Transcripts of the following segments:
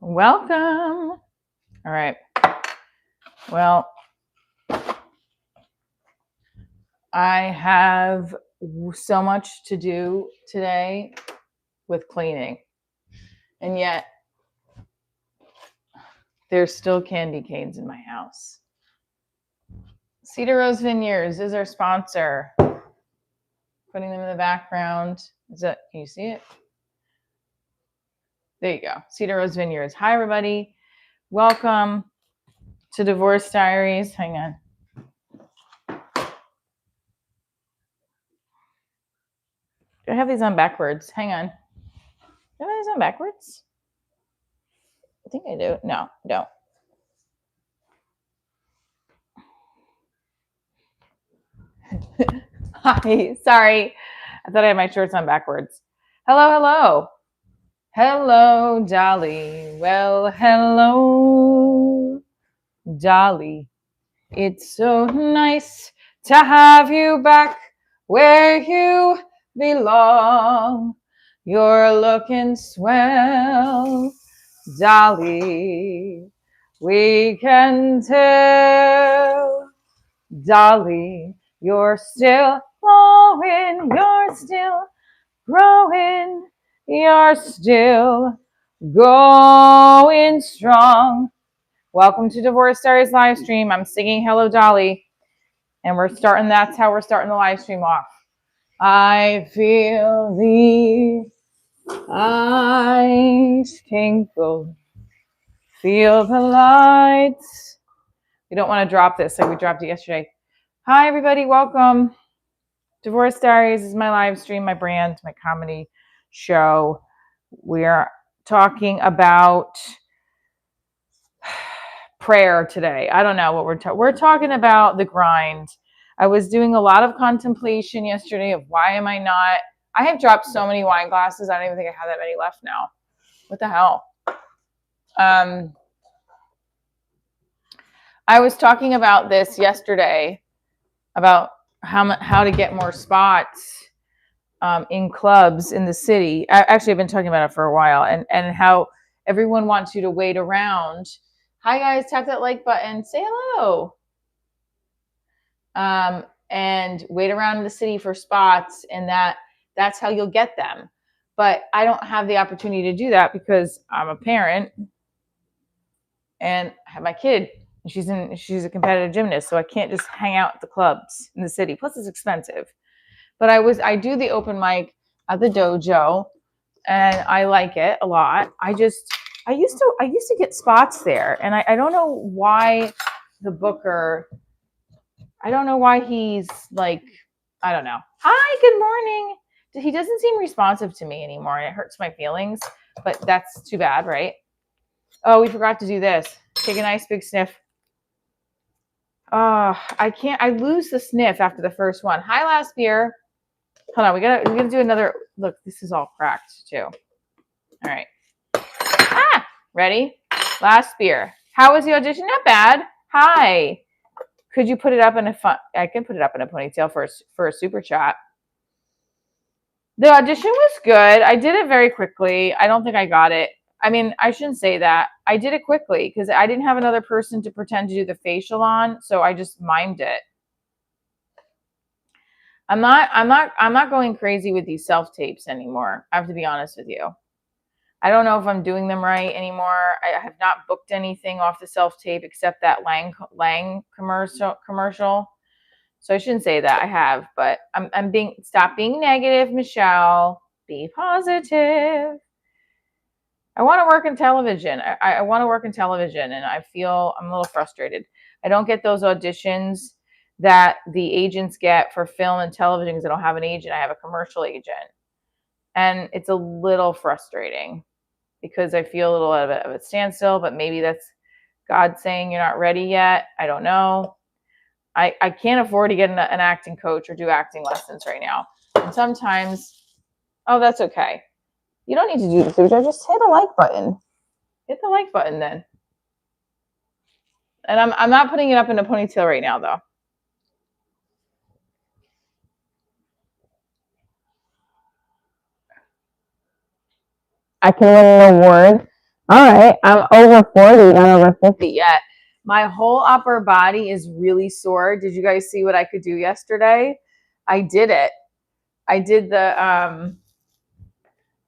Welcome. All right. Well, I have so much to do today with cleaning, and yet there's still candy canes in my house. Cedar Rose Vineyards is our sponsor. Putting them in the background. Can you see it? There you go. Cedar Rose Vineyards. Hi, everybody. Welcome to Divorce Diaries. Hang on. Do I have these on backwards? Hang on. Do I have these on backwards? I think I do. No, I don't. Hi, sorry. I thought I had my shorts on backwards. Hello. Hello, Dolly. Well, hello, Dolly. It's so nice to have you back where you belong. You're looking swell, Dolly. We can tell, Dolly. You're still glowing, you're still growing, you're still going strong. Welcome to Divorce Diaries live stream. I'm singing Hello Dolly, and that's how we're starting the live stream off. I feel the ice tinkle, feel the lights. We don't want to drop this like we dropped it yesterday. Hi, everybody. Welcome. Divorce Diaries is my live stream, my brand, my comedy show. We're talking about prayer today. I don't know what we're talking about the grind. I was doing a lot of contemplation yesterday of why am I not. I have dropped so many wine glasses. I don't even think I have that many left now. What the hell? I was talking about this yesterday about how to get more spots in clubs in the city. I've been talking about it for a while, and how everyone wants you to wait around. Hi guys, tap that like button, say hello, and wait around in the city for spots, and that's how you'll get them. But I don't have the opportunity to do that because I'm a parent and I have my kid. She's a competitive gymnast, so I can't just hang out at the clubs in the city. Plus, it's expensive. But I do the open mic at the dojo, and I like it a lot. I used to get spots there, and I don't know why the booker. I don't know why he's like, I don't know. Hi, good morning. He doesn't seem responsive to me anymore, and it hurts my feelings. But that's too bad, right? Oh, we forgot to do this. Take a nice big sniff. I can't. I lose the sniff after the first one. Hi, last beer. Hold on, we gotta do another. Look, this is all cracked too. All right. Ready? Last beer. How was the audition? Not bad. Hi. Could you put it up in I can put it up in a ponytail for a super chat. The audition was good. I did it very quickly. I don't think I got it. I mean, I shouldn't say that. I did it quickly because I didn't have another person to pretend to do the facial on, so I just mimed it. I'm not going crazy with these self-tapes anymore. I have to be honest with you. I don't know if I'm doing them right anymore. I have not booked anything off the self-tape except that Lang commercial. So I shouldn't say that I have, but stop being negative, Michelle. Be positive. I want to work in television. I want to work in television, and I feel I'm a little frustrated. I don't get those auditions that the agents get for film and television because I don't have an agent. I have a commercial agent. And it's a little frustrating because I feel a little of a standstill, but maybe that's God saying you're not ready yet. I don't know. I can't afford to get an acting coach or do acting lessons right now. And sometimes, oh, that's okay. You don't need to do the super chat. Just hit the like button. Hit the like button then. And I'm not putting it up in a ponytail right now, though. I can win an award All right, I'm over 40, not over 50 yet. My whole upper body is really sore. Did you guys see what I could do yesterday? I did it. I did the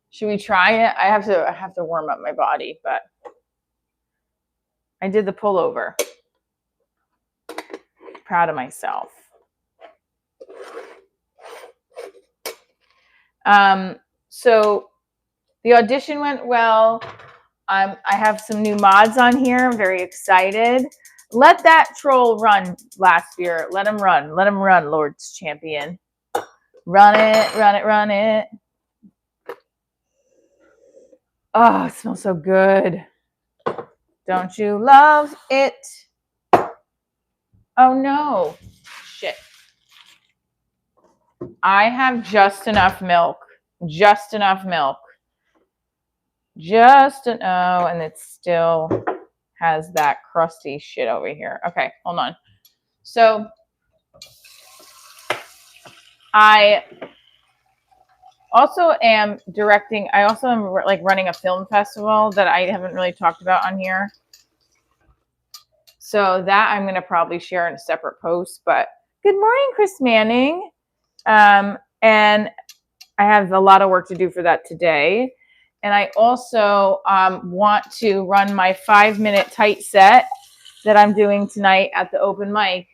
should we try it? I have to warm up my body, but I did the pullover. Proud of myself. So the audition went well. I have some new mods on here. I'm very excited. Let that troll run last year. Let him run. Let him run, Lord's champion. Run it, run it, run it. Oh, it smells so good. Don't you love it? Oh no. Shit. I have just enough milk. Just enough milk. And it still has that crusty shit over here. Okay, hold on. So I also am directing. I also am like running a film festival that I haven't really talked about on here. So that I'm going to probably share in a separate post. But good morning, Chris Manning. And I have a lot of work to do for that today. And I also want to run my 5-minute tight set that I'm doing tonight at the open mic.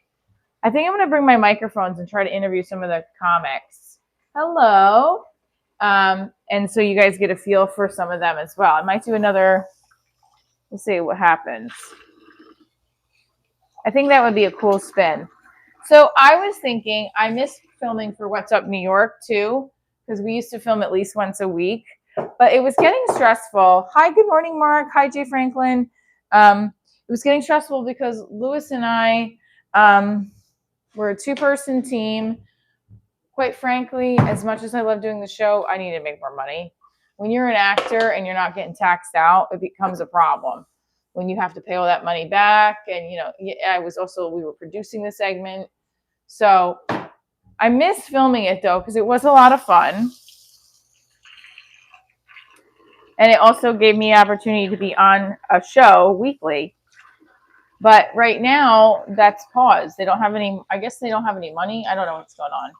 I think I'm going to bring my microphones and try to interview some of the comics. Hello. And so you guys get a feel for some of them as well. I might do another, we'll see what happens. I think that would be a cool spin. So I was thinking, I miss filming for What's Up New York too, because we used to film at least once a week, but it was getting stressful. Hi, good morning, Mark. Hi, Jay Franklin. It was getting stressful because Lewis and I were a 2-person team. Quite frankly, as much as I love doing the show, I need to make more money. When you're an actor and you're not getting taxed out, it becomes a problem. When you have to pay all that money back, and we were producing the segment. So I miss filming it though, because it was a lot of fun. And it also gave me an opportunity to be on a show weekly. But right now, that's paused. They don't have any, I guess they don't have any money. I don't know what's going on.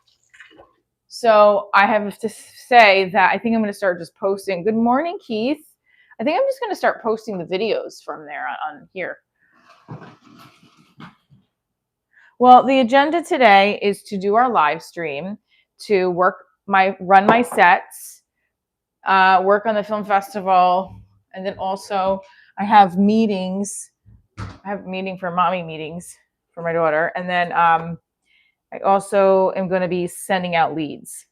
So I have to say that I think I'm going to start just posting. Good morning, Keith. I think I'm just going to start posting the videos from there on here. Well, the agenda today is to do our live stream, to run my sets, work on the film festival, and then also I have meetings. I have a meeting for mommy meetings for my daughter, and then I also am going to be sending out leads.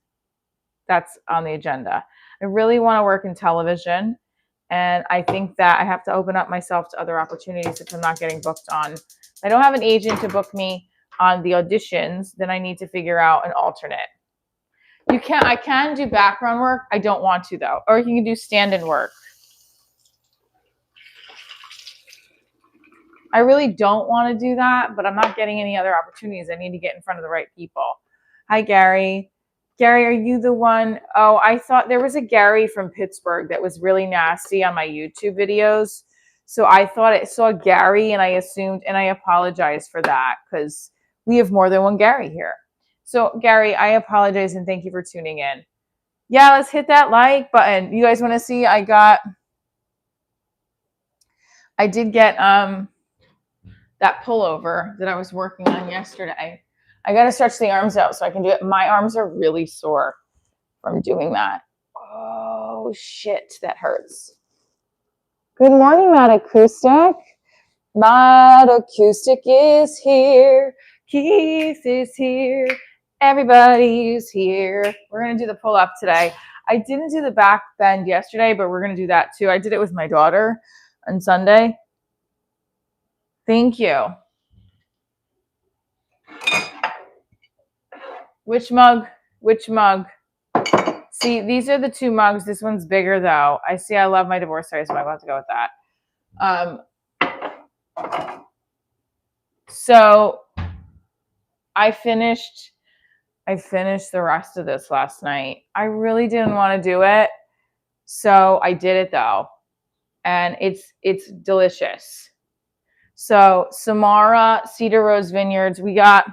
That's on the agenda. I really want to work in television, and I think that I have to open up myself to other opportunities if I'm not getting booked on. If I don't have an agent to book me on the auditions, then I need to figure out an alternate. I can do background work. I don't want to though. Or you can do stand-in work. I really don't want to do that, but I'm not getting any other opportunities. I need to get in front of the right people. Hi, Gary. Gary, are you the one? Oh, I thought there was a Gary from Pittsburgh that was really nasty on my YouTube videos. So I thought I saw Gary and I assumed, and I apologize for that because we have more than one Gary here. So Gary, I apologize and thank you for tuning in. Yeah, let's hit that like button. You guys want to see? I did get that pullover that I was working on yesterday. I got to stretch the arms out so I can do it. My arms are really sore from doing that. Oh, shit, that hurts. Good morning, Matt Acoustic. Matt Acoustic is here. Keith is here. Everybody's here. We're going to do the pull-up today. I didn't do the back bend yesterday, but we're going to do that too. I did it with my daughter on Sunday. Thank you. Which mug? Which mug? See, these are the 2 mugs. This one's bigger though. I love my divorce diaries, so I have to go with that. So I finished the rest of this last night. I really didn't want to do it, so I did it though. and it's delicious. So Samara, Cedar Rose Vineyards. We got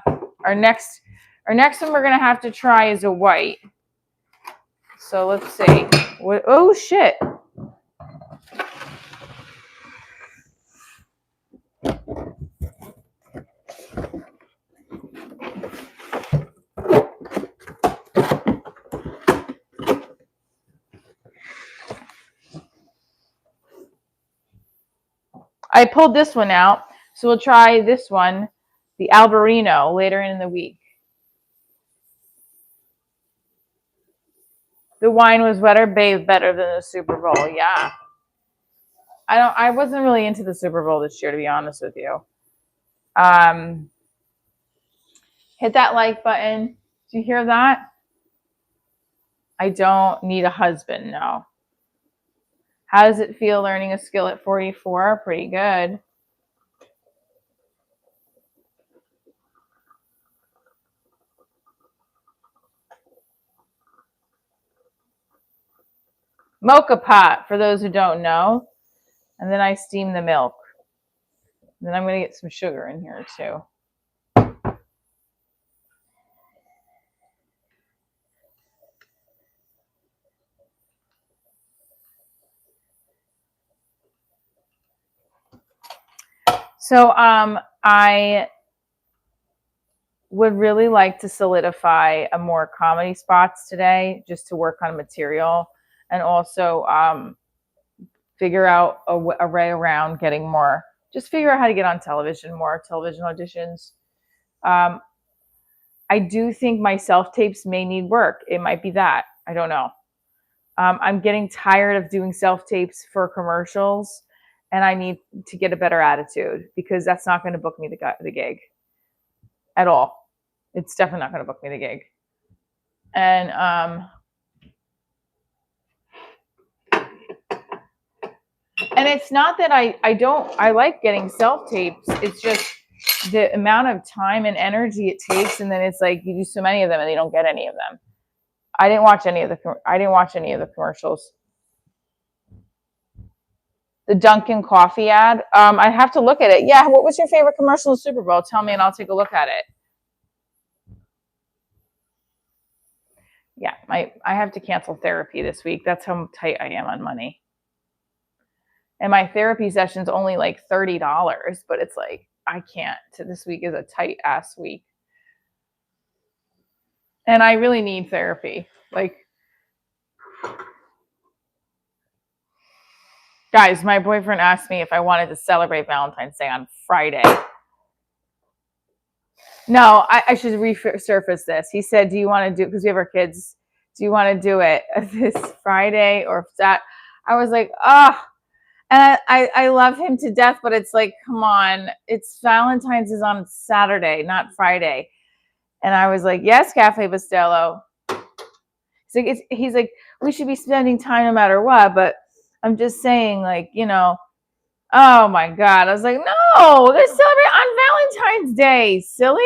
our next one we're gonna have to try is a white. So let's see. Oh shit. I pulled this one out, so we'll try this one, the Albarino, later in the week. The wine was better than the Super Bowl. Yeah. I wasn't really into the Super Bowl this year, to be honest with you. Hit that like button. Do you hear that? I don't need a husband, no. How does it feel learning a skill at 44? Pretty good. Mocha pot, for those who don't know. And then I steam the milk. And then I'm going to get some sugar in here too. So I would really like to solidify a more comedy spots today, just to work on material, and also figure out a way around getting more. Just figure out how to get on television, more television auditions. I do think my self tapes may need work. It might be that. I don't know. I'm getting tired of doing self tapes for commercials, and I need to get a better attitude, because that's not going to book me the gig at all. It's definitely not going to book me the gig. And it's not that I like getting self tapes. It's just the amount of time and energy it takes, and then it's like you do so many of them and you don't get any of them. I didn't watch any of the commercials. The Dunkin' coffee ad. I have to look at it. Yeah, what was your favorite commercial in the Super Bowl? Tell me and I'll take a look at it. Yeah, I have to cancel therapy this week. That's how tight I am on money. And my therapy session's only like $30, but it's like I can't. This week is a tight ass week. And I really need therapy. Like, guys, my boyfriend asked me if I wanted to celebrate Valentine's Day on Friday. No, I should resurface this. He said, do you want to do, because we have our kids, do you want to do it this Friday or that? I was like, oh, and I love him to death, but it's like, come on, it's Valentine's is on Saturday, not Friday. And I was like, yes, Cafe Bustelo. He's like, we should be spending time no matter what, but I'm just saying, like, you know, oh my God. I was like, no, they're celebrating on Valentine's Day, silly.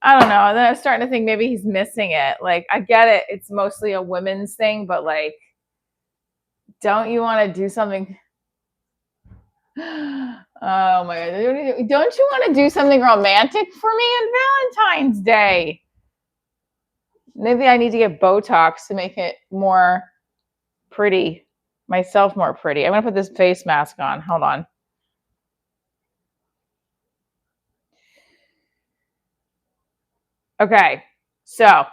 I don't know. And then I was starting to think maybe he's missing it. Like, I get it. It's mostly a women's thing, but like, don't you want to do something? Oh my God. Don't you want to do something romantic for me on Valentine's Day? Maybe I need to get Botox to make it more pretty, myself more pretty. I'm going to put this face mask on. Hold on. Okay. So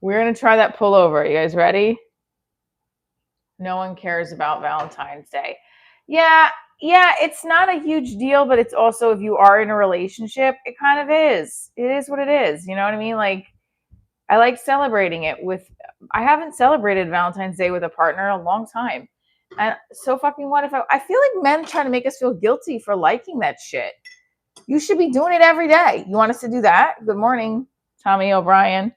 we're going to try that pullover. You guys ready? No one cares about Valentine's Day. Yeah, it's not a huge deal, but it's also, if you are in a relationship, it kind of is. It is what it is. You know what I mean? Like, I like celebrating it I haven't celebrated Valentine's Day with a partner in a long time. And so fucking what if I feel like men try to make us feel guilty for liking that shit. You should be doing it every day. You want us to do that? Good morning, Tommy O'Brien.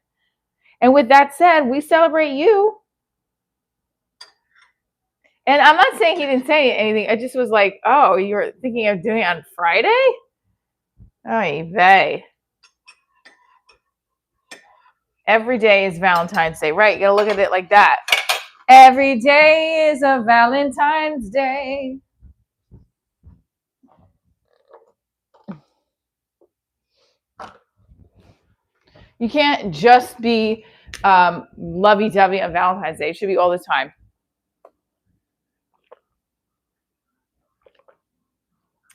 And with that said, we celebrate you. And I'm not saying he didn't say anything. I just was like, oh, you're thinking of doing it on Friday? Oy vey. Every day is Valentine's Day. Right. You got to look at it like that. Every day is a Valentine's Day. You can't just be lovey-dovey on Valentine's Day. It should be all the time.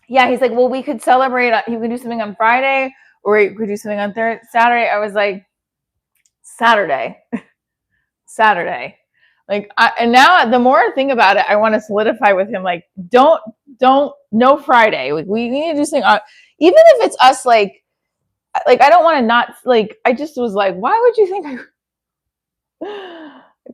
Yeah, he's like, well, we could celebrate. You could do something on Friday, or you could do something on Saturday. I was like, Saturday. Like, and now the more I think about it, I want to solidify with him. Like, don't, no Friday. Like, we need to do something. Even if it's us, like I don't want to not like. I just was like, why would you think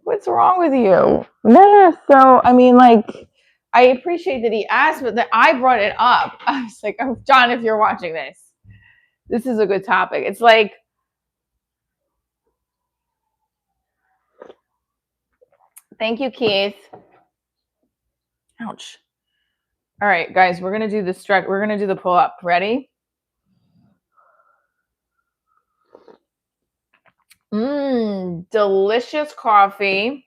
what's wrong with you? No. So I mean, like, I appreciate that he asked, but that I brought it up. I was like, oh, John, if you're watching this is a good topic. It's like, thank you, Keith. Ouch. All right, guys, we're gonna do the stretch. We're gonna do the pull up. Ready? Delicious coffee.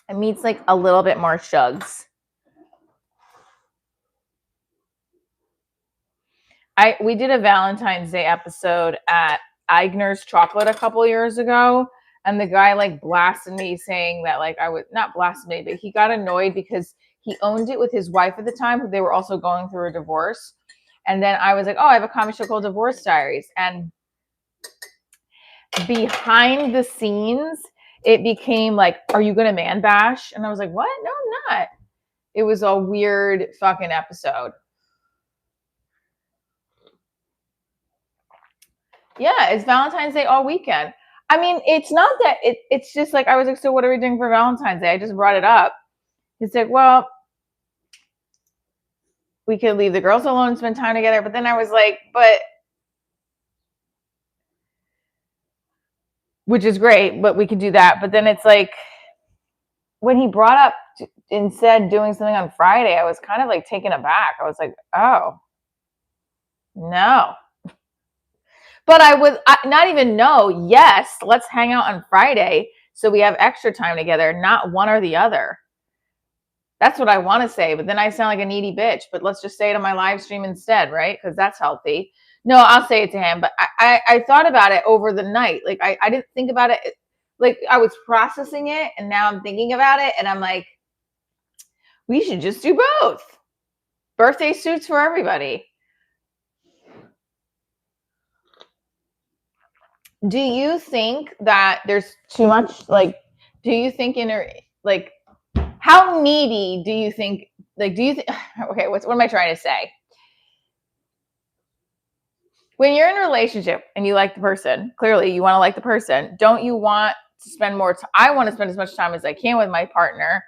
It meets like a little bit more shugs. We did a Valentine's Day episode at Eigner's Chocolate a couple years ago, and the guy like blasted me saying that like I would not blast me, but he got annoyed because he owned it with his wife at the time, but they were also going through a divorce. And then I was like, oh, I have a comic show called Divorce Diaries, and behind the scenes, it became like, are you gonna man bash? And I was like, what? No, I'm not. It was a weird fucking episode. Yeah, it's Valentine's Day all weekend. I mean, it's not that it's just like I was like, so what are we doing for Valentine's Day? I just brought it up. He's like, well, we could leave the girls alone and spend time together. But then I was like, but which is great, but we could do that. But then it's like when he brought up instead doing something on Friday, I was kind of like taken aback. I was like, oh, no. But I would not even know, yes, let's hang out on Friday so we have extra time together, not one or the other. That's what I want to say, but then I sound like a needy bitch. But let's just say it on my live stream instead, right? Because that's healthy. No, I'll say it to him. But I thought about it over the night. Like I didn't think about it. Like I was processing it, and now I'm thinking about it, and I'm like, we should just do both. Birthday suits for everybody. Do you think that there's too much? Like, do you think like, how needy do you think? Like, do you think? Okay, what am I trying to say? When you're in a relationship and you like the person, clearly you want to like the person. Don't you want to spend more time? I want to spend as much time as I can with my partner,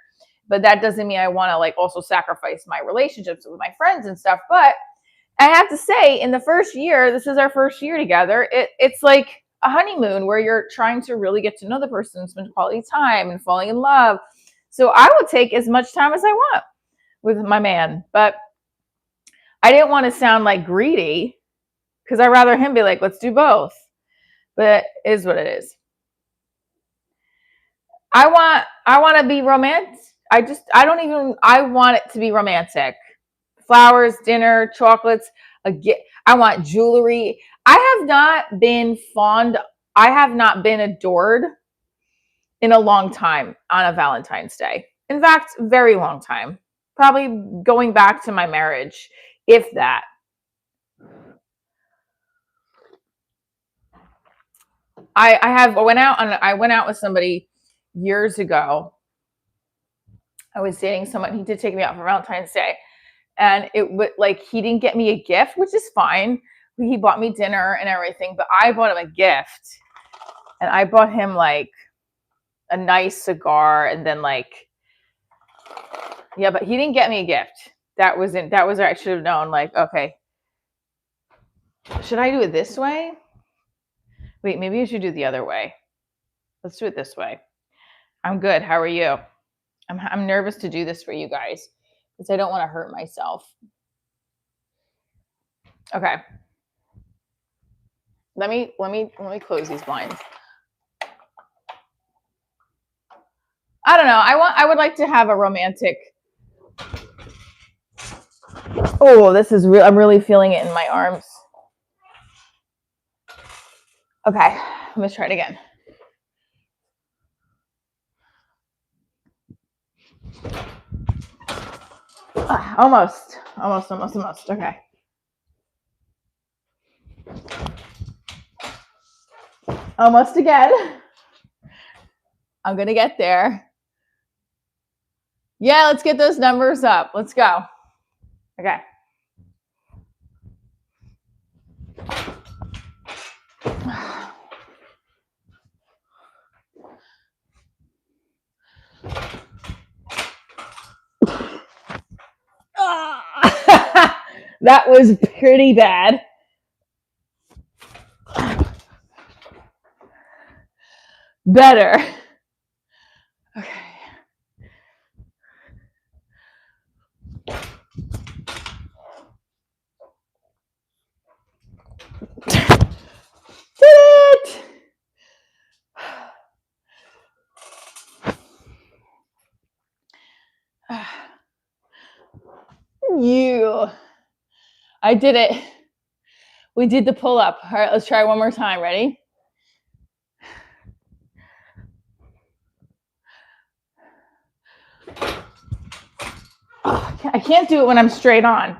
but that doesn't mean I want to like also sacrifice my relationships with my friends and stuff. But I have to say, in the first year, this is our first year together. It's like a honeymoon where you're trying to really get to know the person, spend quality time, and falling in love. So I will take as much time as I want with my man, but I didn't want to sound like greedy because I'd rather him be like, let's do both. But it is what it is. I want to be romantic. I want it to be romantic. Flowers, dinner, chocolates, I want jewelry. I have not been adored in a long time on a Valentine's Day. In fact, very long time. Probably going back to my marriage, if that. I went out with somebody years ago. I was dating someone. He did take me out for Valentine's Day, and it would like he didn't get me a gift, which is fine. He bought me dinner and everything, but I bought him a gift, and I bought him like a nice cigar, and then like yeah, but he didn't get me a gift. That was I should have known. Like, okay, should I do it this way? Wait, maybe I should do it the other way. Let's do it this way. I'm good. How are you? I'm nervous to do this for you guys because I don't want to hurt myself. Okay. Let me close these blinds. I don't know. I would like to have a romantic. Oh, this is real. I'm really feeling it in my arms. Okay, let's try it again. Almost. Okay. Almost again. I'm going to get there. Yeah, let's get those numbers up. Let's go. Okay. That was pretty bad. Better. Okay. Did it! I did it. We did the pull up. All right, let's try one more time. Ready? Oh, I can't do it when I'm straight on.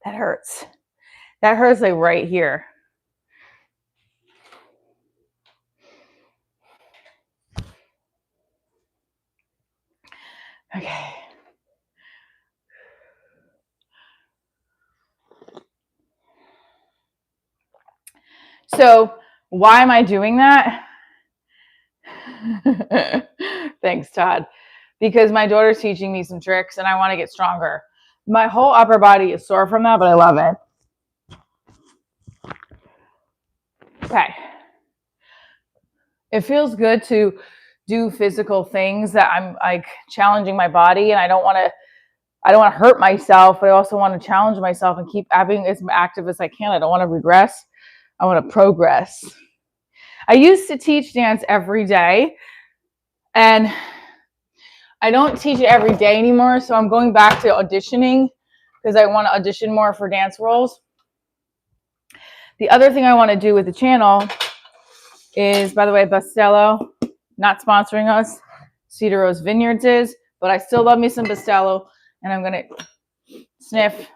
That hurts. That hurts like right here. Okay. So why am I doing that? Thanks, Todd. Because my daughter's teaching me some tricks and I want to get stronger. My whole upper body is sore from that, but I love it. Okay. It feels good to do physical things that I'm like challenging my body, and I don't want to hurt myself, but I also want to challenge myself and keep being as active as I can. I don't want to regress. I want to progress. I used to teach dance every day, and I don't teach it every day anymore. So I'm going back to auditioning because I want to audition more for dance roles. The other thing I want to do with the channel is, by the way, Bustelo, not sponsoring us. Cedar Rose Vineyards is, but I still love me some Bustelo, and I'm going to sniff,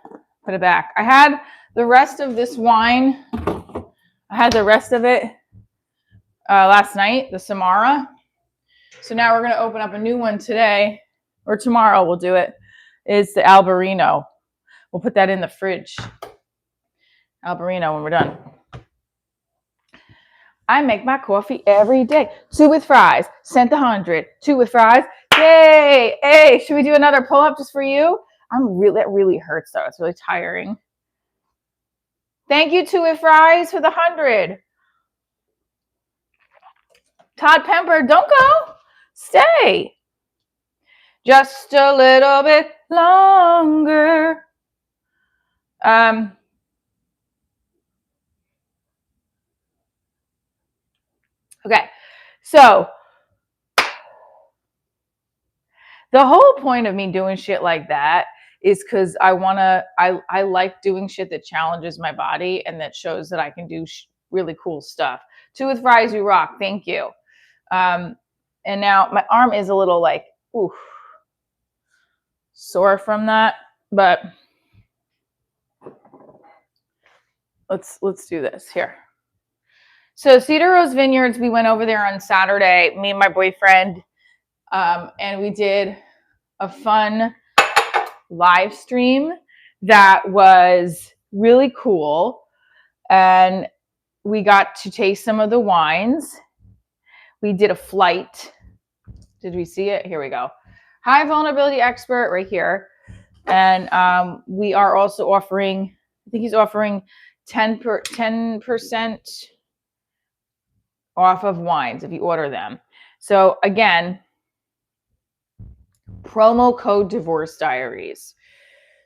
put it back. I had the rest of this wine. I had the rest of it last night, the Samara. So now we're going to open up a new one today, or tomorrow we'll do it. It's the Albarino. We'll put that in the fridge. Albarino when we're done. I make my coffee every day. 2 with fries. Sent 100. 2 with fries. Yay! Hey, should we do another pull-up just for you? That really hurts though. It's really tiring. Thank you, 2 with fries, for the 100. Todd Pemper, don't go. Stay. Just a little bit longer. Okay, so the whole point of me doing shit like that is because I like doing shit that challenges my body and that shows that I can do really cool stuff. 2 with fries, you rock. Thank you. And now my arm is a little like, oof, sore from that, but let's do this here. So Cedar Rose Vineyards, we went over there on Saturday, me and my boyfriend, and we did a fun live stream that was really cool. And we got to taste some of the wines. We did a flight. Did we see it? Here we go. High vulnerability expert right here. And we are also offering, I think he's offering 10% off of wines if you order them. So again, promo code Divorce Diaries.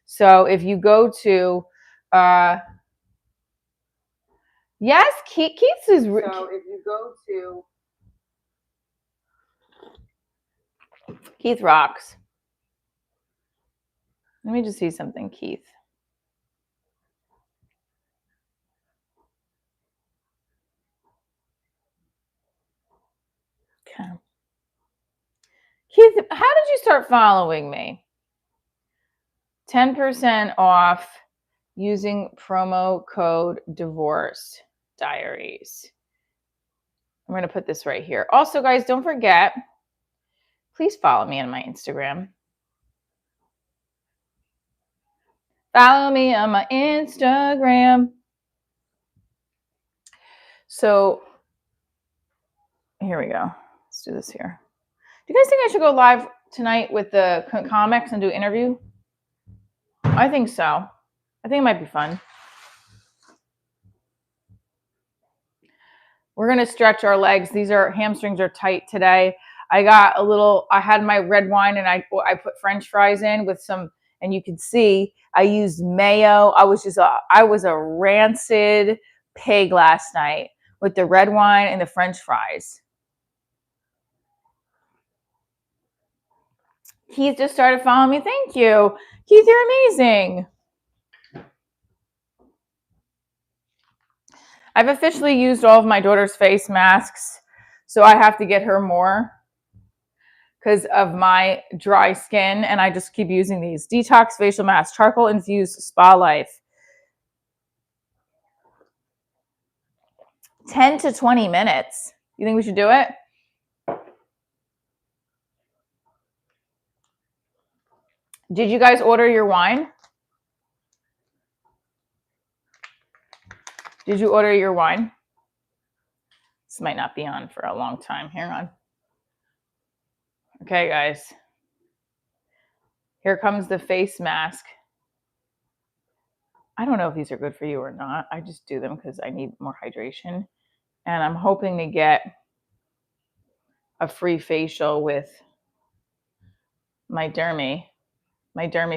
So if you go to, yes, Keith is. So if you go to Keith rocks. Let me just see something, Keith. Okay. Keith, how did you start following me? 10% off using promo code Divorce Diaries. I'm going to put this right here. Also, guys, don't forget, please follow me on my Instagram. Follow me on my Instagram. So here we go. Let's do this here. Do you guys think I should go live tonight with the comics and do an interview? I think so. I think it might be fun. We're going to stretch our legs. These hamstrings are tight today. I had my red wine and I put French fries in with some, and you can see I used mayo. I was a rancid pig last night with the red wine and the French fries. Keith just started following me. Thank you. Keith, you're amazing. I've officially used all of my daughter's face masks, so I have to get her more because of my dry skin, and I just keep using these. Detox facial mask, charcoal infused spa life. 10 to 20 minutes. You think we should do it? Did you guys order your wine? Did you order your wine? This might not be on for a long time. Hang on. Okay, guys. Here comes the face mask. I don't know if these are good for you or not. I just do them because I need more hydration. And I'm hoping to get a free facial with my dermy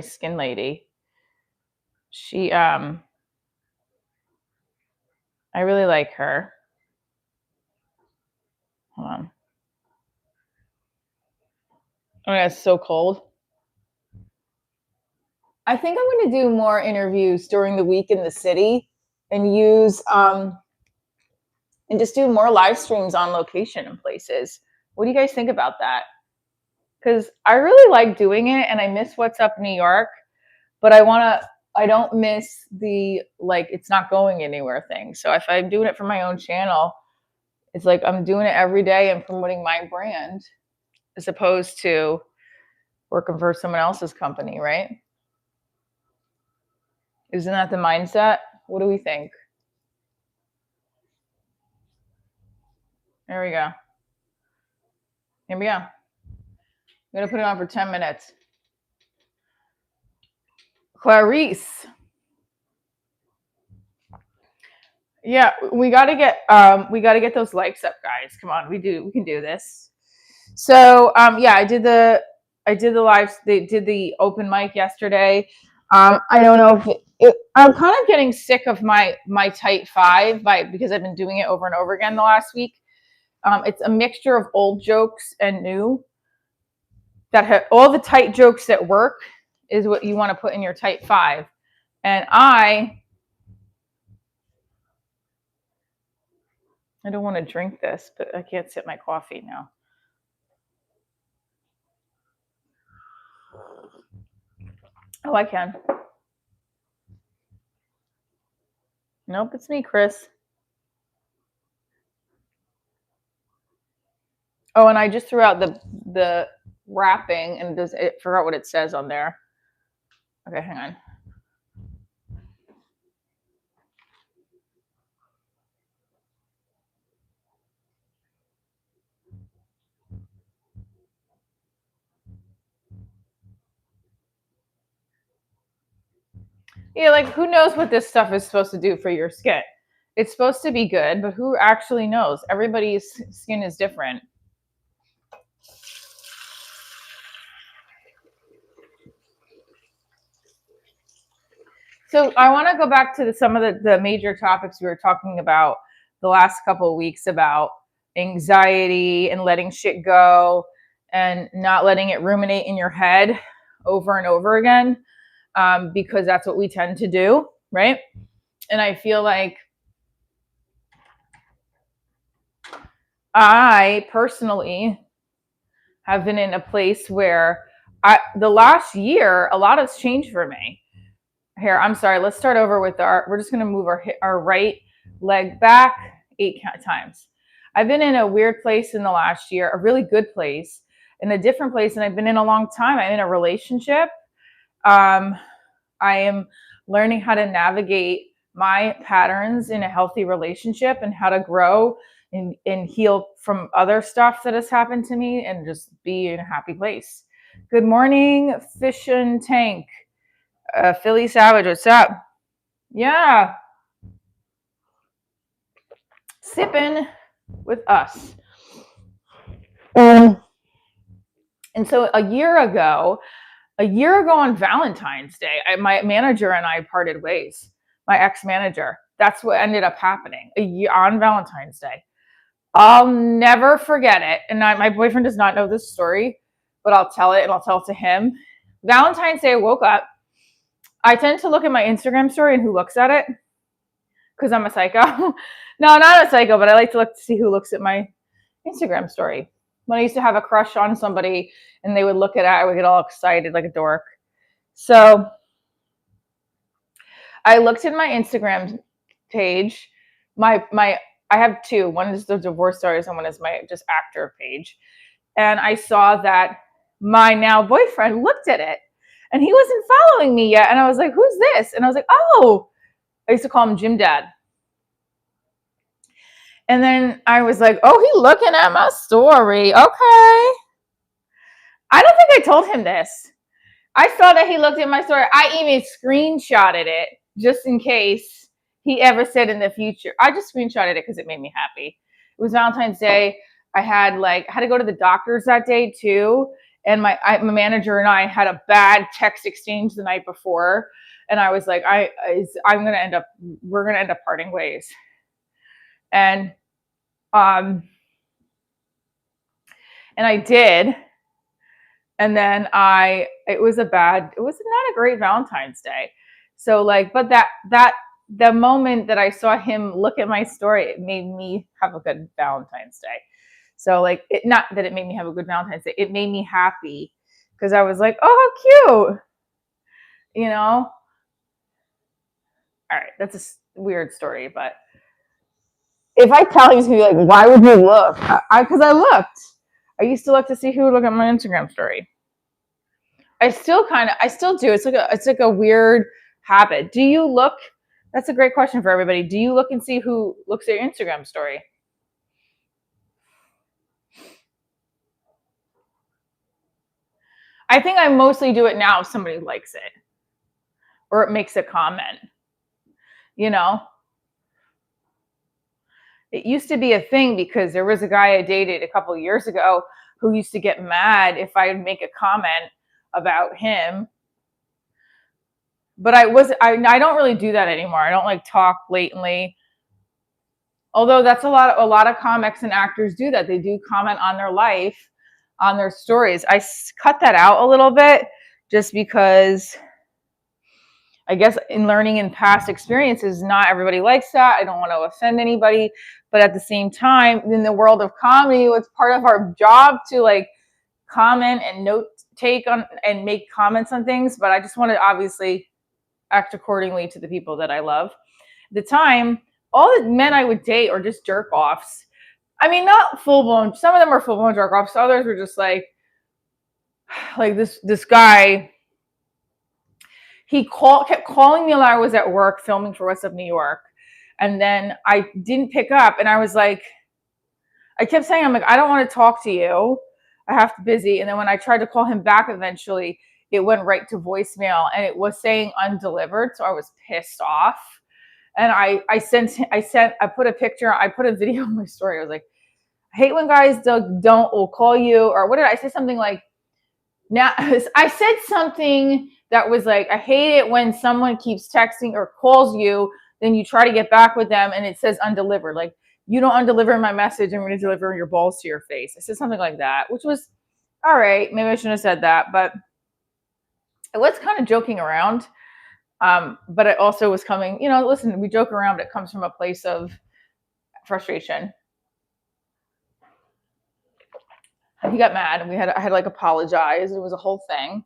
skin lady. She, I really like her. Hold on. Oh, yeah, it's so cold. I think I'm going to do more interviews during the week in the city and use, and just do more live streams on location in places. What do you guys think about that? Because I really like doing it and I miss What's Up New York, but I don't miss the, like, it's not going anywhere thing. So if I'm doing it for my own channel, it's like I'm doing it every day and promoting my brand as opposed to working for someone else's company, right? Isn't that the mindset? What do we think? There we go. Here we go. I'm going to put it on for 10 minutes. Clarice. Yeah, we got to get those likes up, guys. Come on, we can do this. So, yeah, I did the live, they did the open mic yesterday. I don't know if I'm kind of getting sick of my tight five because I've been doing it over and over again the last week. It's a mixture of old jokes and new. All the tight jokes that work is what you want to put in your tight five. And I don't want to drink this, but I can't sip my coffee now. Oh, I can. Nope, it's me, Chris. Oh, and I just threw out the wrapping and forgot what it says on there. Okay, hang on. Yeah, like who knows what this stuff is supposed to do for your skin? It's supposed to be good, but who actually knows? Everybody's skin is different. So I want to go back to some of the major topics we were talking about the last couple of weeks about anxiety and letting shit go and not letting it ruminate in your head over and over again, because that's what we tend to do, right? And I feel like I personally have been in a place where the last year, a lot has changed for me. Here, I'm sorry. Let's start over with we're just going to move our right leg back 8 times. I've been in a weird place in the last year, a really good place, in a different place than I've been in a long time. I'm in a relationship. Um, I am learning how to navigate my patterns in a healthy relationship and how to grow and heal from other stuff that has happened to me and just be in a happy place. Good morning, Fish and Tank. Philly Savage, what's up? Yeah, sipping with us. Um, and so a year ago on Valentine's Day, my manager and I parted ways. My ex-manager. That's what ended up happening a year on Valentine's Day. I'll never forget it. And my boyfriend does not know this story, but I'll tell it and I'll tell it to him. Valentine's Day, I woke up. I tend to look at my Instagram story and who looks at it because I'm a psycho. No, not a psycho, but I like to look to see who looks at my Instagram story. When I used to have a crush on somebody and they would look at it, I would get all excited like a dork. So I looked at my Instagram page. I have two. One is the divorce stories and one is my just actor page. And I saw that my now boyfriend looked at it and he wasn't following me yet. And I was like, who's this? And I was like, oh, I used to call him Jim Dad. And then I was like, oh, he's looking at my story. Okay. I don't think I told him this. I saw that he looked at my story. I even screenshotted it just in case he ever said in the future. I just screenshotted it because it made me happy. It was Valentine's Day. I had to go to the doctor's that day too. And my manager and I had a bad text exchange the night before. And I was like, we're going to end up parting ways. And I did. And then it was not a great Valentine's Day. So but the moment that I saw him look at my story, it made me have a good Valentine's Day. So not that it made me have a good Valentine's Day, it made me happy because I was like, oh, how cute, you know? All right, that's a weird story, but if I tell you, he's gonna be like, why would you look? Because I looked. I used to look to see who would look at my Instagram story. I still do. It's like a weird habit. Do you look? That's a great question for everybody. Do you look and see who looks at your Instagram story? I think I mostly do it now if somebody likes it or it makes a comment. You know, it used to be a thing because there was a guy I dated a couple of years ago who used to get mad if I would make a comment about him. But I don't really do that anymore. I don't talk blatantly. Although that's a lot of comics and actors do that. They do comment on their life, on their stories. I cut that out a little bit just because I guess in learning in past experiences, not everybody likes that. I don't want to offend anybody. But at the same time, in the world of comedy, it's part of our job to comment and note take on and make comments on things. But I just want to obviously act accordingly to the people that I love. At the time, all the men I would date are just jerk offs. I mean, not full blown. Some of them are full blown jerk offs. Others were just like this guy. He kept calling me while I was at work filming for What's Up New York, and then I didn't pick up, and I was like, I kept saying, I'm like, I don't want to talk to you. I have to busy. And then when I tried to call him back eventually, it went right to voicemail and it was saying undelivered. So I was pissed off. And I put a picture, I put a video on my story. I was like, I hate when guys will call you, or what did I say? Something like, now I said something that was like, I hate it when someone keeps texting or calls you, then you try to get back with them and it says undelivered. Like, you don't undeliver my message, I'm going to deliver your balls to your face. I said something like that, which was all right. Maybe I shouldn't have said that, but it was kind of joking around. But it also was coming, listen, we joke around, but it comes from a place of frustration. He got mad and I had to like apologize. It was a whole thing.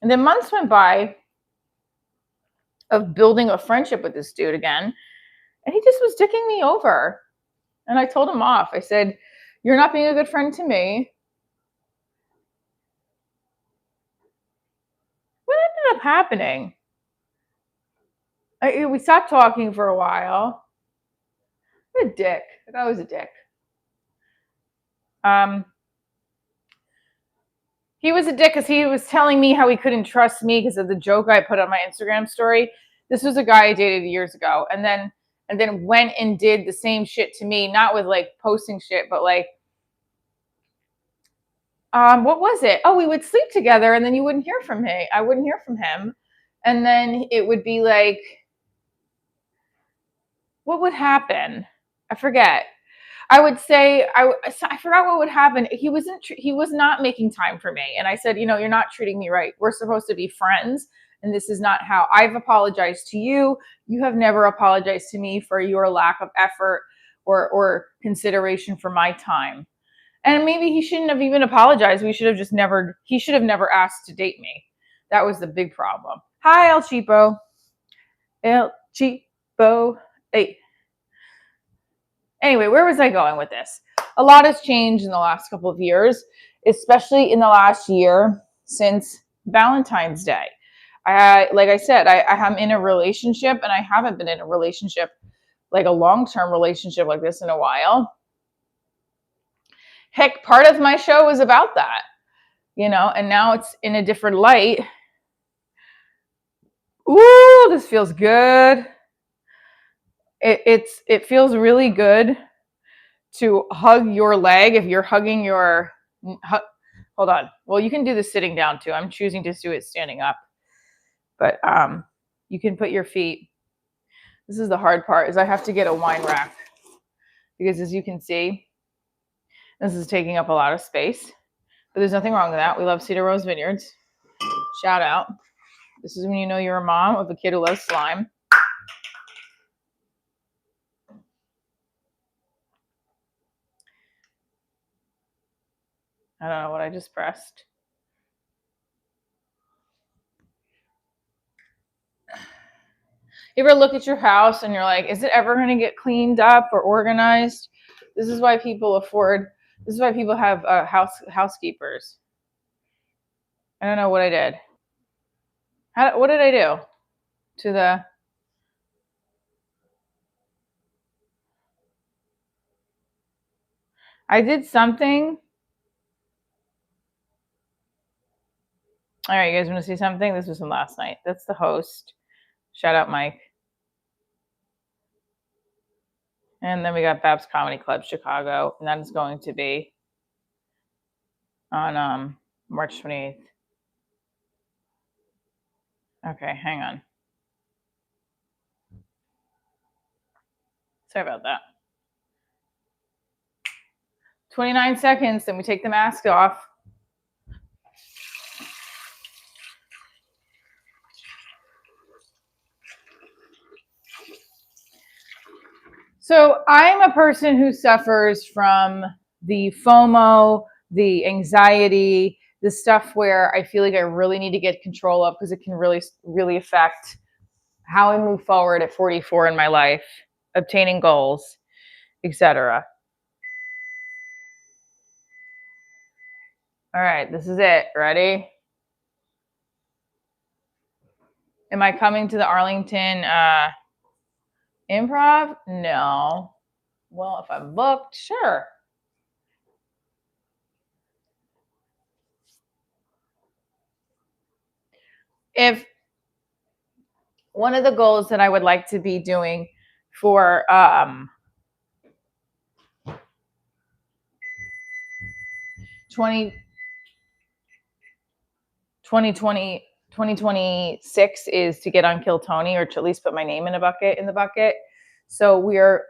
And then months went by of building a friendship with this dude again. And he just was dicking me over. And I told him off. I said, you're not being a good friend to me. What ended up happening? We stopped talking for a while. What a dick. That was a dick. He was a dick because he was telling me how he couldn't trust me because of the joke I put on my Instagram story. This was a guy I dated years ago. And then went and did the same shit to me, not with like posting shit, but like, what was it? Oh, we would sleep together and then you wouldn't hear from me. I wouldn't hear from him. And then it would be like, what would happen? I forget. I would say, I forgot what would happen. He was not making time for me. And I said, you're not treating me right. We're supposed to be friends. And this is not how. I've apologized to you. You have never apologized to me for your lack of effort or consideration for my time. And maybe he shouldn't have even apologized. He should have never asked to date me. That was the big problem. Hi, El Cheapo. El Cheapo. Hey. Anyway, where was I going with this? A lot has changed in the last couple of years, especially in the last year since Valentine's Day. Like I said, I'm in a relationship and I haven't been in a relationship, like a long-term relationship like this in a while. Heck, part of my show was about that, and now it's in a different light. Ooh, this feels good. It feels really good to hug your leg if you're hugging your hold on. Well, you can do this sitting down too. I'm choosing to do it standing up. But you can put your feet. This is the hard part, is I have to get a wine rack because, as you can see, this is taking up a lot of space. But there's nothing wrong with that. We love Cedar Rose Vineyards. Shout out. This is when you know you're a mom of a kid who loves slime. I don't know what I just pressed. You ever look at your house and you're like, is it ever going to get cleaned up or organized? This is why people have housekeepers. I don't know what I did. What did I do to the... I did something. All right, you guys want to see something? This was from last night. That's the host. Shout out, Mike. And then we got Babs Comedy Club, Chicago. And that is going to be on March 28th. Okay, hang on. Sorry about that. 29 seconds, then we take the mask off. So I'm a person who suffers from the FOMO, the anxiety, the stuff where I feel like I really need to get control of because it can really, really affect how I move forward at 44 in my life, obtaining goals, etc. All right, this is it. Ready? Am I coming to the Arlington Improv? No. Well, if I'm booked, sure. if one of the goals that I would like to be doing for 20 2026 is to get on Kill Tony, or to at least put my name in the bucket. So we are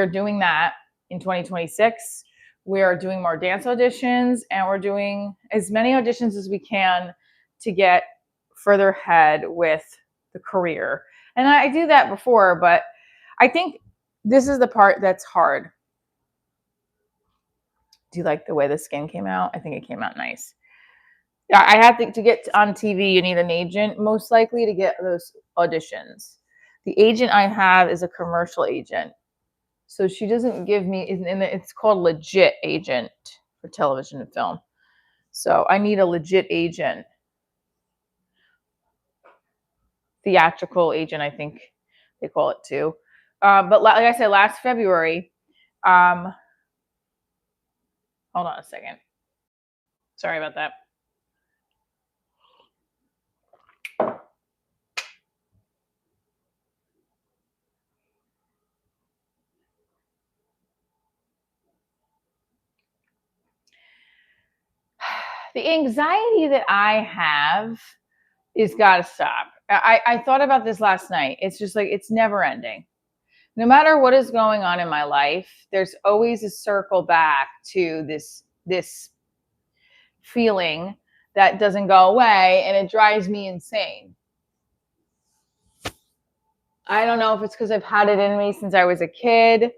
doing that in 2026. We are doing more dance auditions, and we're doing as many auditions as we can to get further ahead with the career. And I do that before, but I think this is the part that's hard. Do you like the way the skin came out? I think it came out nice. Yeah, I have to get on TV, you need an agent, most likely, to get those auditions. The agent I have is a commercial agent. So she doesn't give me, it's called legit agent for television and film. So I need a legit agent. Theatrical agent, I think they call it too. But like I said, last February, hold on a second. Sorry about that. The anxiety that I have is got to stop. I thought about this last night. It's just like, it's never ending. No matter what is going on in my life, there's always a circle back to this feeling that doesn't go away, and it drives me insane. I don't know if it's because I've had it in me since I was a kid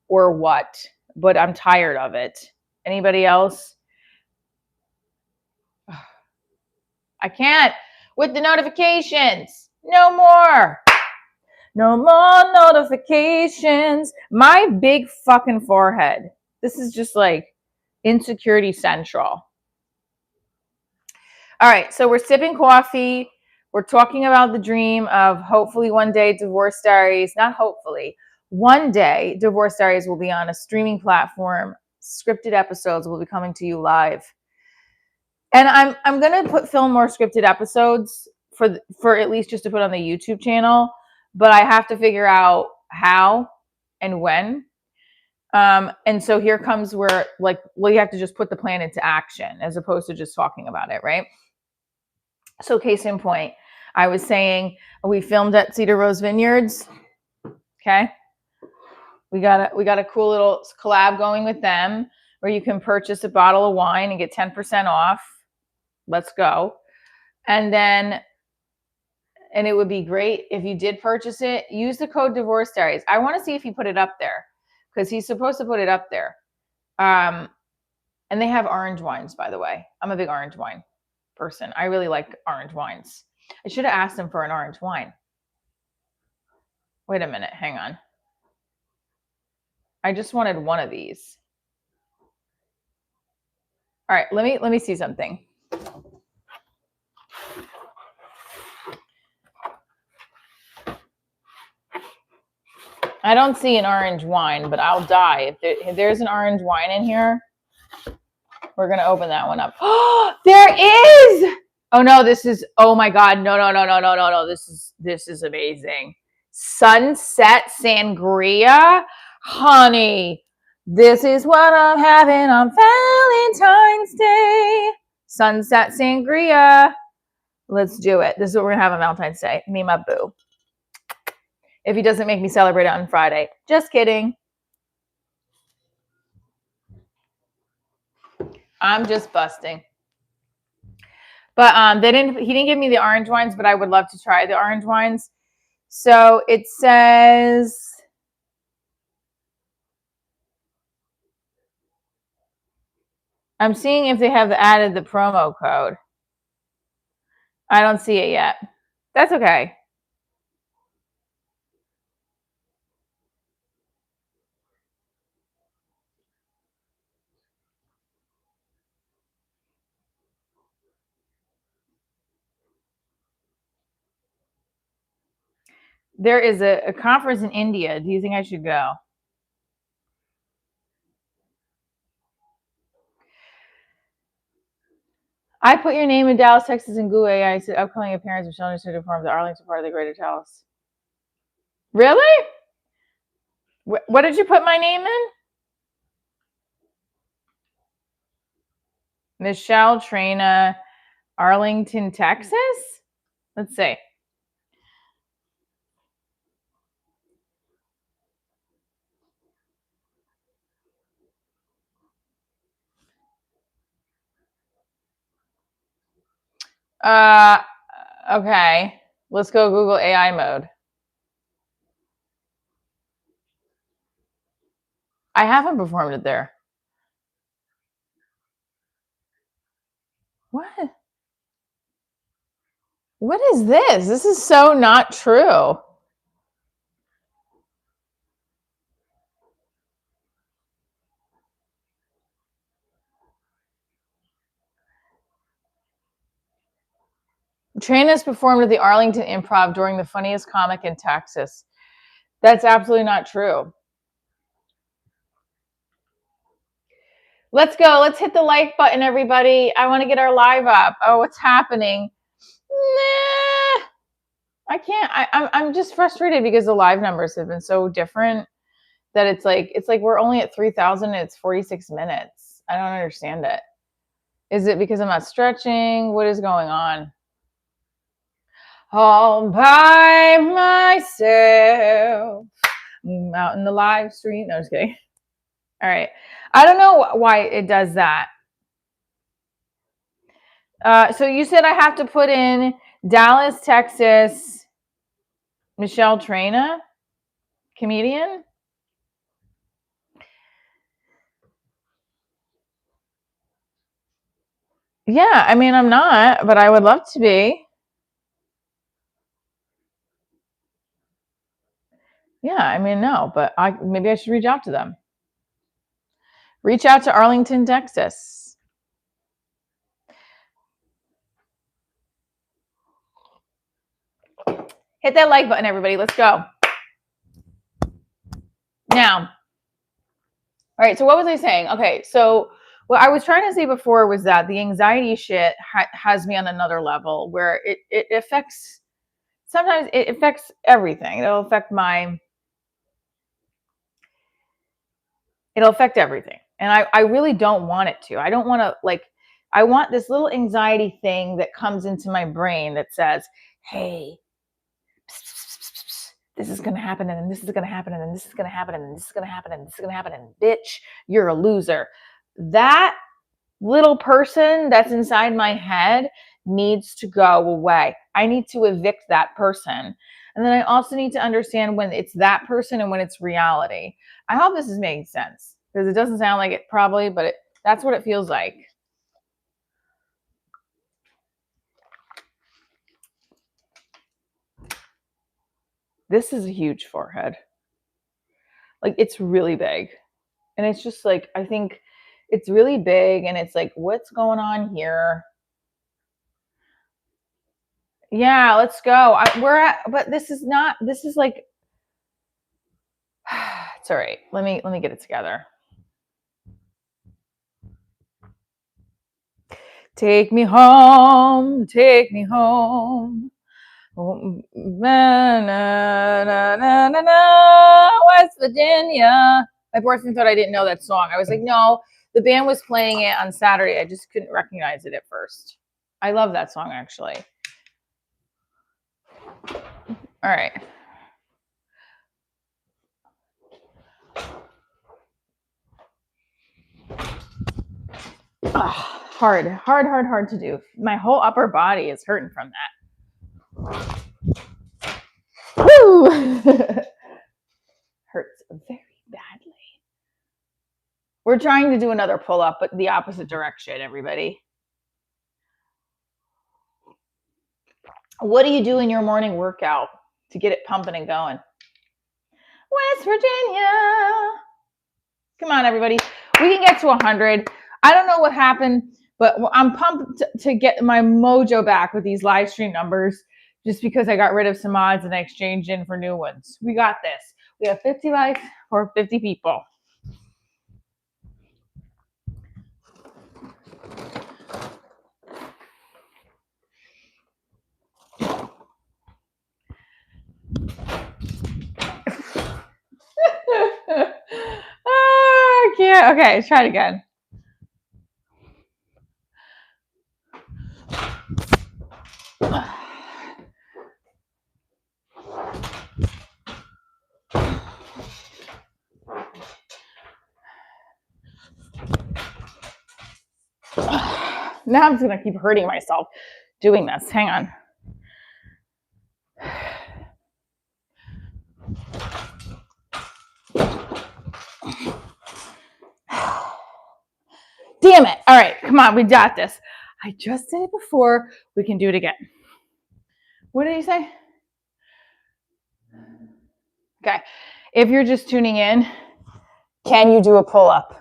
or what, but I'm tired of it. Anybody else? I can't with the notifications. No more. No more notifications. My big fucking forehead. This is just like insecurity central. All right, so we're sipping coffee. We're talking about the dream of hopefully one day Divorce Diaries, not hopefully, one day Divorce Diaries will be on a streaming platform. Scripted episodes will be coming to you live. And I'm going to film more scripted episodes for at least just to put on the YouTube channel, but I have to figure out how and when. And so here comes where, like, well, you have to just put the plan into action as opposed to just talking about it, right? So case in point, I was saying we filmed at Cedar Rose Vineyards. Okay. We got a cool little collab going with them where you can purchase a bottle of wine and get 10% off. Let's go. And it would be great if you did purchase it. Use the code Divorce Diaries. I want to see if he put it up there because he's supposed to put it up there. And they have orange wines, by the way. I'm a big orange wine person. I really like orange wines. I should have asked him for an orange wine. Wait a minute. Hang on. I just wanted one of these. All right, let me see something. I don't see an orange wine, but I'll die. If there's an orange wine in here, we're going to open that one up. Oh, there is. Oh no, oh my God. No. This is amazing. Sunset Sangria. Honey, this is what I'm having on Valentine's Day. Sunset Sangria. Let's do it. This is what we're going to have on Valentine's Day. Me and my boo. If he doesn't make me celebrate it on Friday. Just kidding. I'm just busting. But he didn't give me the orange wines, but I would love to try the orange wines. So it says, I'm seeing if they have added the promo code. I don't see it yet. That's okay. There is a conference in India. Do you think I should go? I put your name in Dallas, Texas, and Google AI. I said upcoming appearance of Sheldon to form the Arlington part of the Greater Dallas. Really? What did you put my name in? Michelle Trina, Arlington, Texas? Let's see. Okay. Let's go Google AI mode. I haven't performed it there. What? What is this? This is so not true. Trina's performed at the Arlington Improv during the funniest comic in Texas. That's absolutely not true. Let's go. Let's hit the like button, everybody. I want to get our live up. Oh, what's happening? Nah, I can't. I'm just frustrated because the live numbers have been so different that it's like we're only at 3,000 and it's 46 minutes. I don't understand it. Is it because I'm not stretching? What is going on? All by myself, out in the live stream. No, just kidding. All right. I don't know why it does that. So you said I have to put in Dallas, Texas, Michelle Trina, comedian. Yeah, I mean, I'm not, but I would love to be. Yeah, I mean, no, but maybe I should reach out to them. Reach out to Arlington, Texas. Hit that like button, everybody. Let's go. Now, all right, so what was I saying? Okay, so what I was trying to say before was that the anxiety shit has me on another level where it affects, sometimes it affects everything. It'll affect everything. And I really don't want it to. I don't want to, like, I want this little anxiety thing that comes into my brain that says, hey, this is going to happen, and then this is going to happen, and then this is going to happen, and then this is going to happen, and this is going to happen, and bitch, you're a loser. That little person that's inside my head needs to go away. I need to evict that person. And then I also need to understand when it's that person and when it's reality. I hope this is making sense because it doesn't sound like it probably, but that's what it feels like. This is a huge forehead. Like, it's really big. And it's just like, I think it's really big and it's like, what's going on here? Yeah, let's go. But this is like, it's all right. Let me get it together. Take me home, take me home. Na, na, na, na, na, West Virginia. My boyfriend thought I didn't know that song. I was like, no, the band was playing it on Saturday. I just couldn't recognize it at first. I love that song, actually. All right. Hard to do. My whole upper body is hurting from that. Woo! Hurts very badly. We're trying to do another pull up, but the opposite direction, everybody. What do you do in your morning workout to get it pumping and going? West Virginia. Come on, everybody. We can get to 100. I don't know what happened, but I'm pumped to get my mojo back with these live stream numbers just because I got rid of some mods and I exchanged in for new ones. We got this. We have 50 likes for 50 people. I can't. Okay, try it again. Now I'm just going to keep hurting myself doing this. Hang on. Damn it. All right, come on. We got this. I just did it before. We can do it again. What did you say? Okay. If you're just tuning in, can you do a pull-up?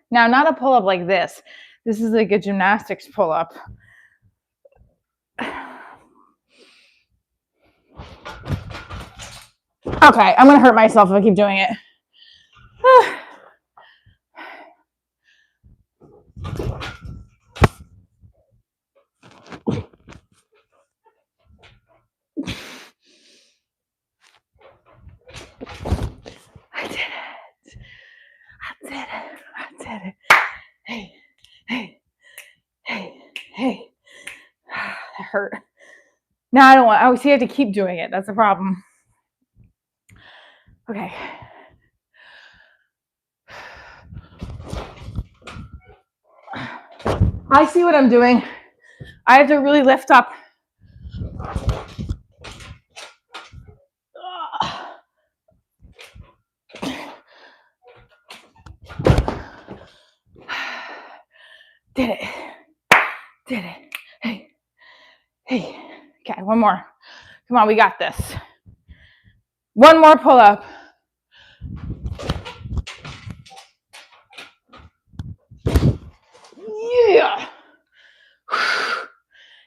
Now, not a pull-up like this. This is like a gymnastics pull-up. Okay, I'm going to hurt myself if I keep doing it. I did it. I did it. I did it. Hey, hey, hey, hey. That hurt. Now I don't want, I have to keep doing it. That's the problem. Okay. I see what I'm doing. I have to really lift up. Did it. Did it. Hey. Hey. Okay, one more. Come on, we got this. One more pull up. Yeah.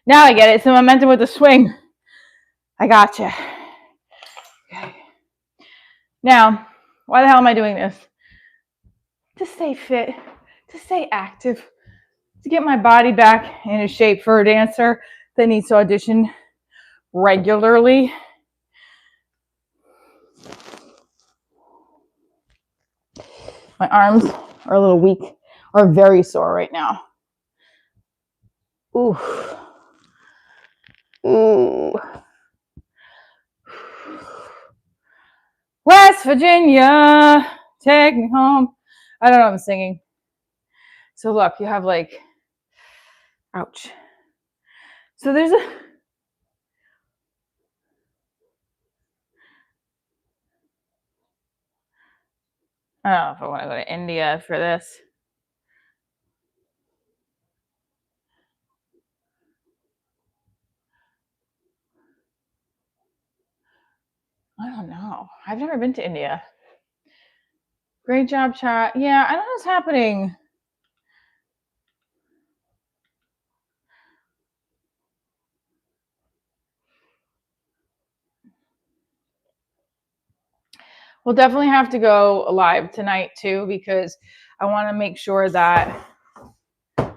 Now I get it. It's the momentum with the swing. I gotcha. Okay. Now, why the hell am I doing this? To stay fit, to stay active, to get my body back into shape for a dancer that needs to audition regularly. My arms are a little weak, are very sore right now. Ooh. Ooh. West Virginia, take me home. I don't know what I'm singing. So look, you have like, ouch. So there's a, I don't know if I want to go to India for this. I don't know. I've never been to India. Great job, chat. Yeah, I don't know what's happening. We'll definitely have to go live tonight too, because I want to make sure that, ooh,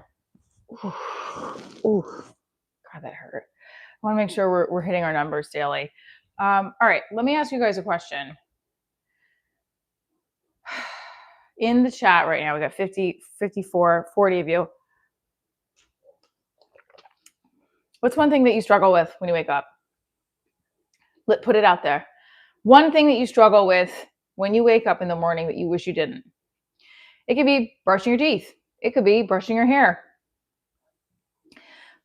God, that hurt. I want to make sure we're hitting our numbers daily. All right, let me ask you guys a question. In the chat right now, we got 50, 54, 40 of you. What's one thing that you struggle with when you wake up? Put it out there. One thing that you struggle with when you wake up in the morning that you wish you didn't. It could be brushing your teeth. It could be brushing your hair.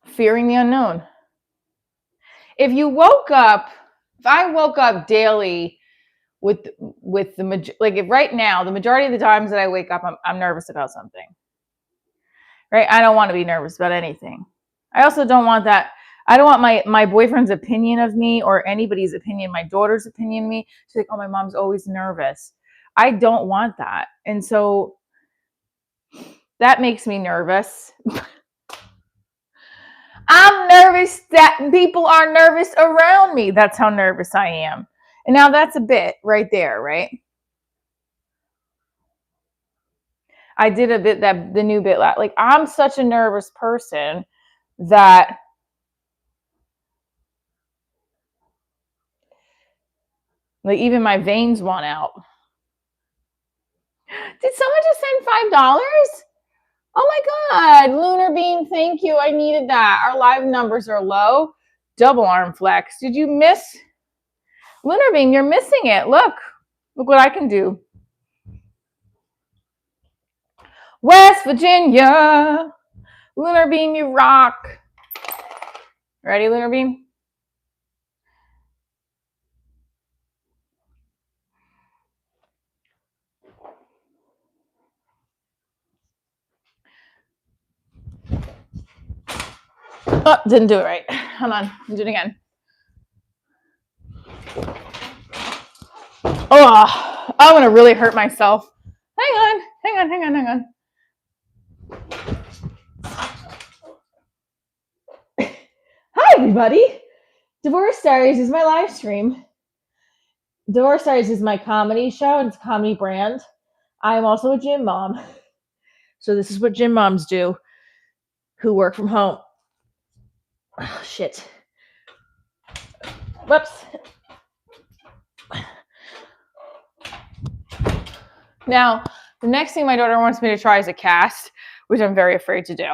Fearing the unknown. If I woke up daily with the, like if right now, the majority of the times that I wake up, I'm nervous about something, right? I don't want to be nervous about anything. I also don't want that. I don't want my boyfriend's opinion of me or anybody's opinion, my daughter's opinion of me. She's like, oh, my mom's always nervous. I don't want that. And so that makes me nervous. I'm nervous that people are nervous around me. That's how nervous I am. And now that's a bit right there, right? I did a bit the new bit like I'm such a nervous person that Like even my veins want out. Did someone just send $5? Oh my God, Lunar Beam, thank you. I needed that. Our live numbers are low. Double arm flex. Did you miss? Lunar Beam, you're missing it. Look what I can do. West Virginia. Lunar Beam, you rock. Ready, Lunar Beam? Oh, didn't do it right. Hold on, I'll do it again. Oh, I'm gonna really hurt myself. Hang on. Hi, everybody. Divorce Diaries is my live stream. Divorce Diaries is my comedy show, and it's a comedy brand. I am also a gym mom. So this is what gym moms do who work from home. Oh, shit. Whoops. Now, the next thing my daughter wants me to try is a cast, which I'm very afraid to do.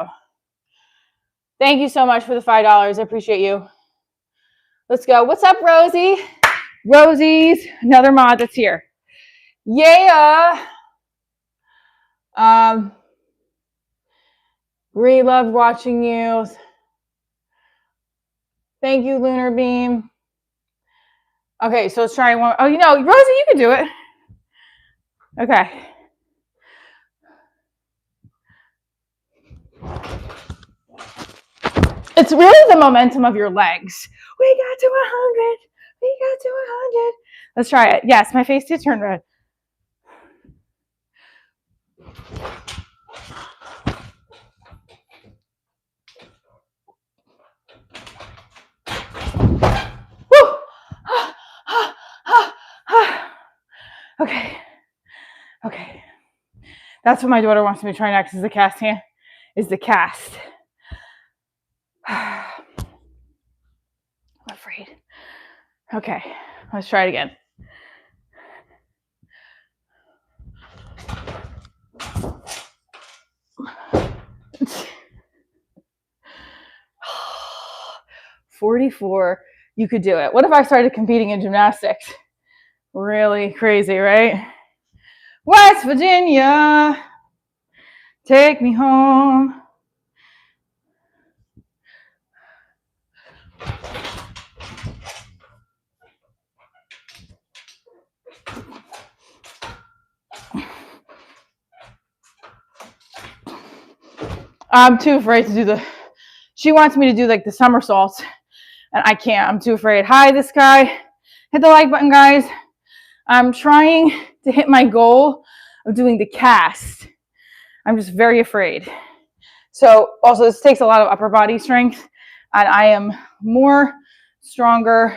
Thank you so much for the $5. I appreciate you. Let's go. What's up, Rosie? Rosie's another mod that's here. Yeah. Really loved watching you. Thank you, Lunar Beam. Okay, so let's try one. Oh, Rosie, you can do it. Okay. It's really the momentum of your legs. We got to 100. We got to 100. Let's try it. Yes, my face did turn red. Woo! Okay. That's what my daughter wants me to try next is the cast hand. Is the cast. I'm afraid. Okay, let's try it again. $44. You could do it. What if I started competing in gymnastics? Really crazy, right? West Virginia, take me home. I'm too afraid to do she wants me to do like the somersaults, and I can't. I'm too afraid. Hi, this guy. Hit the like button, guys. I'm trying to hit my goal of doing the cast. I'm just very afraid. So also this takes a lot of upper body strength, and I am more stronger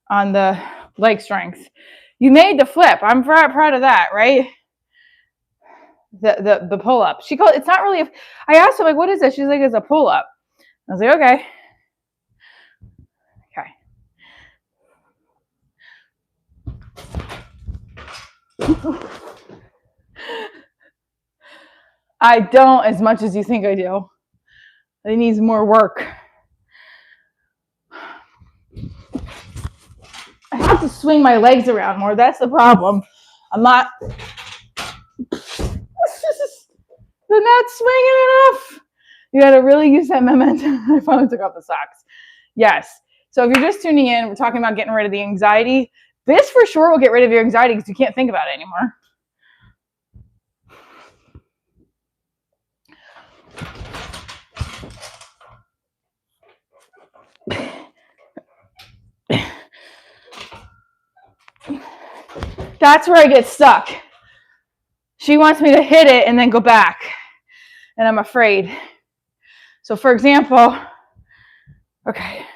on the leg strength. You made the flip. I'm proud of that, right? The pull up. She called it's not really I asked her like, what is it? She's like, it's a pull up. I was like, okay. I don't as much as you think I do. It needs more work. I have to swing my legs around more. That's the problem. I'm not. They're not swinging enough. You got to really use that momentum. I finally took off the socks. Yes. So if you're just tuning in, we're talking about getting rid of the anxiety. This for sure will get rid of your anxiety because you can't think about it anymore. That's where I get stuck. She wants me to hit it and then go back. And I'm afraid. So for example, okay.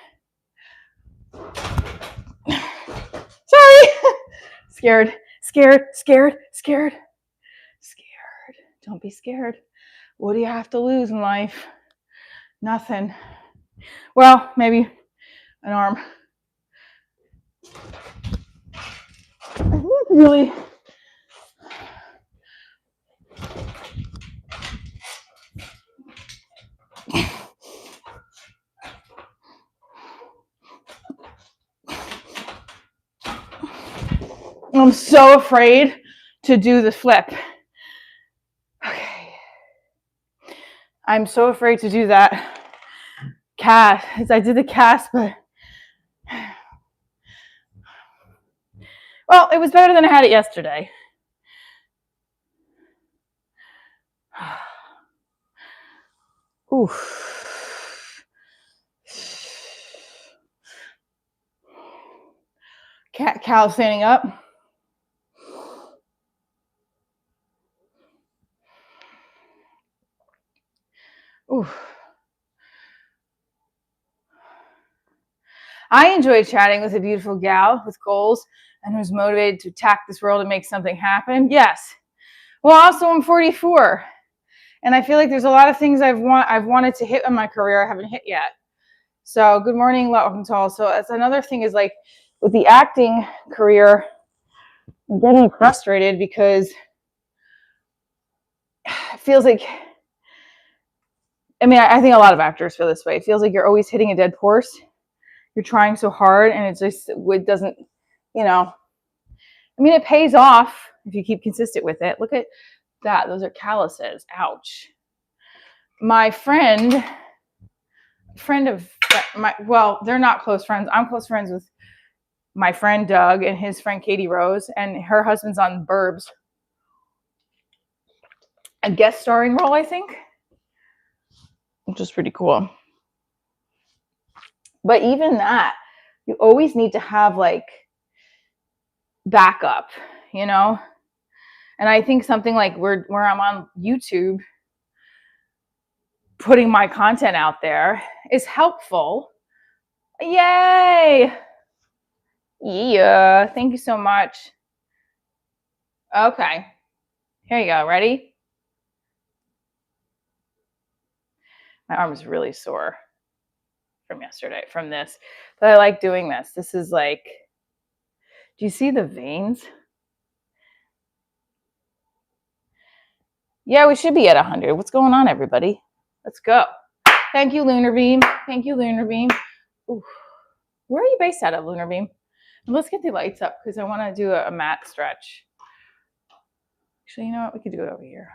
Sorry. Scared. Don't be scared. What do you have to lose in life? Nothing. Well, maybe an arm. really. I'm so afraid to do the flip. Okay. I'm so afraid to do that cast. I did the cast, but well, it was better than I had it yesterday. Oof. Cal standing up. Oof. I enjoy chatting with a beautiful gal with goals and who's motivated to attack this world and make something happen. Yes. Well, also I'm 44, and I feel like there's a lot of things I've wanted to hit in my career I haven't hit yet. So good morning, welcome to all. So that's another thing is like with the acting career, I'm getting frustrated because it feels like, I mean, I think a lot of actors feel this way. It feels like you're always hitting a dead horse. You're trying so hard and it doesn't, I mean, it pays off if you keep consistent with it. Look at that. Those are calluses. Ouch. My friend of my, well, they're not close friends. I'm close friends with my friend Doug and his friend Katie Rose, and her husband's on Burbs. A guest starring role, I think, which is pretty cool. But even that, you always need to have like backup, And I think something like where I'm on YouTube, putting my content out there is helpful. Yay! Yeah, thank you so much. Okay, here you go. Ready? My arm is really sore from yesterday, from this. But I like doing this. This is like, do you see the veins? Yeah, we should be at 100. What's going on, everybody? Let's go. Thank you, Lunar Beam. Thank you, Lunar Beam. Ooh. Where are you based out of, Lunar Beam? Let's get the lights up because I want to do a mat stretch. Actually, you know what? We could do it over here.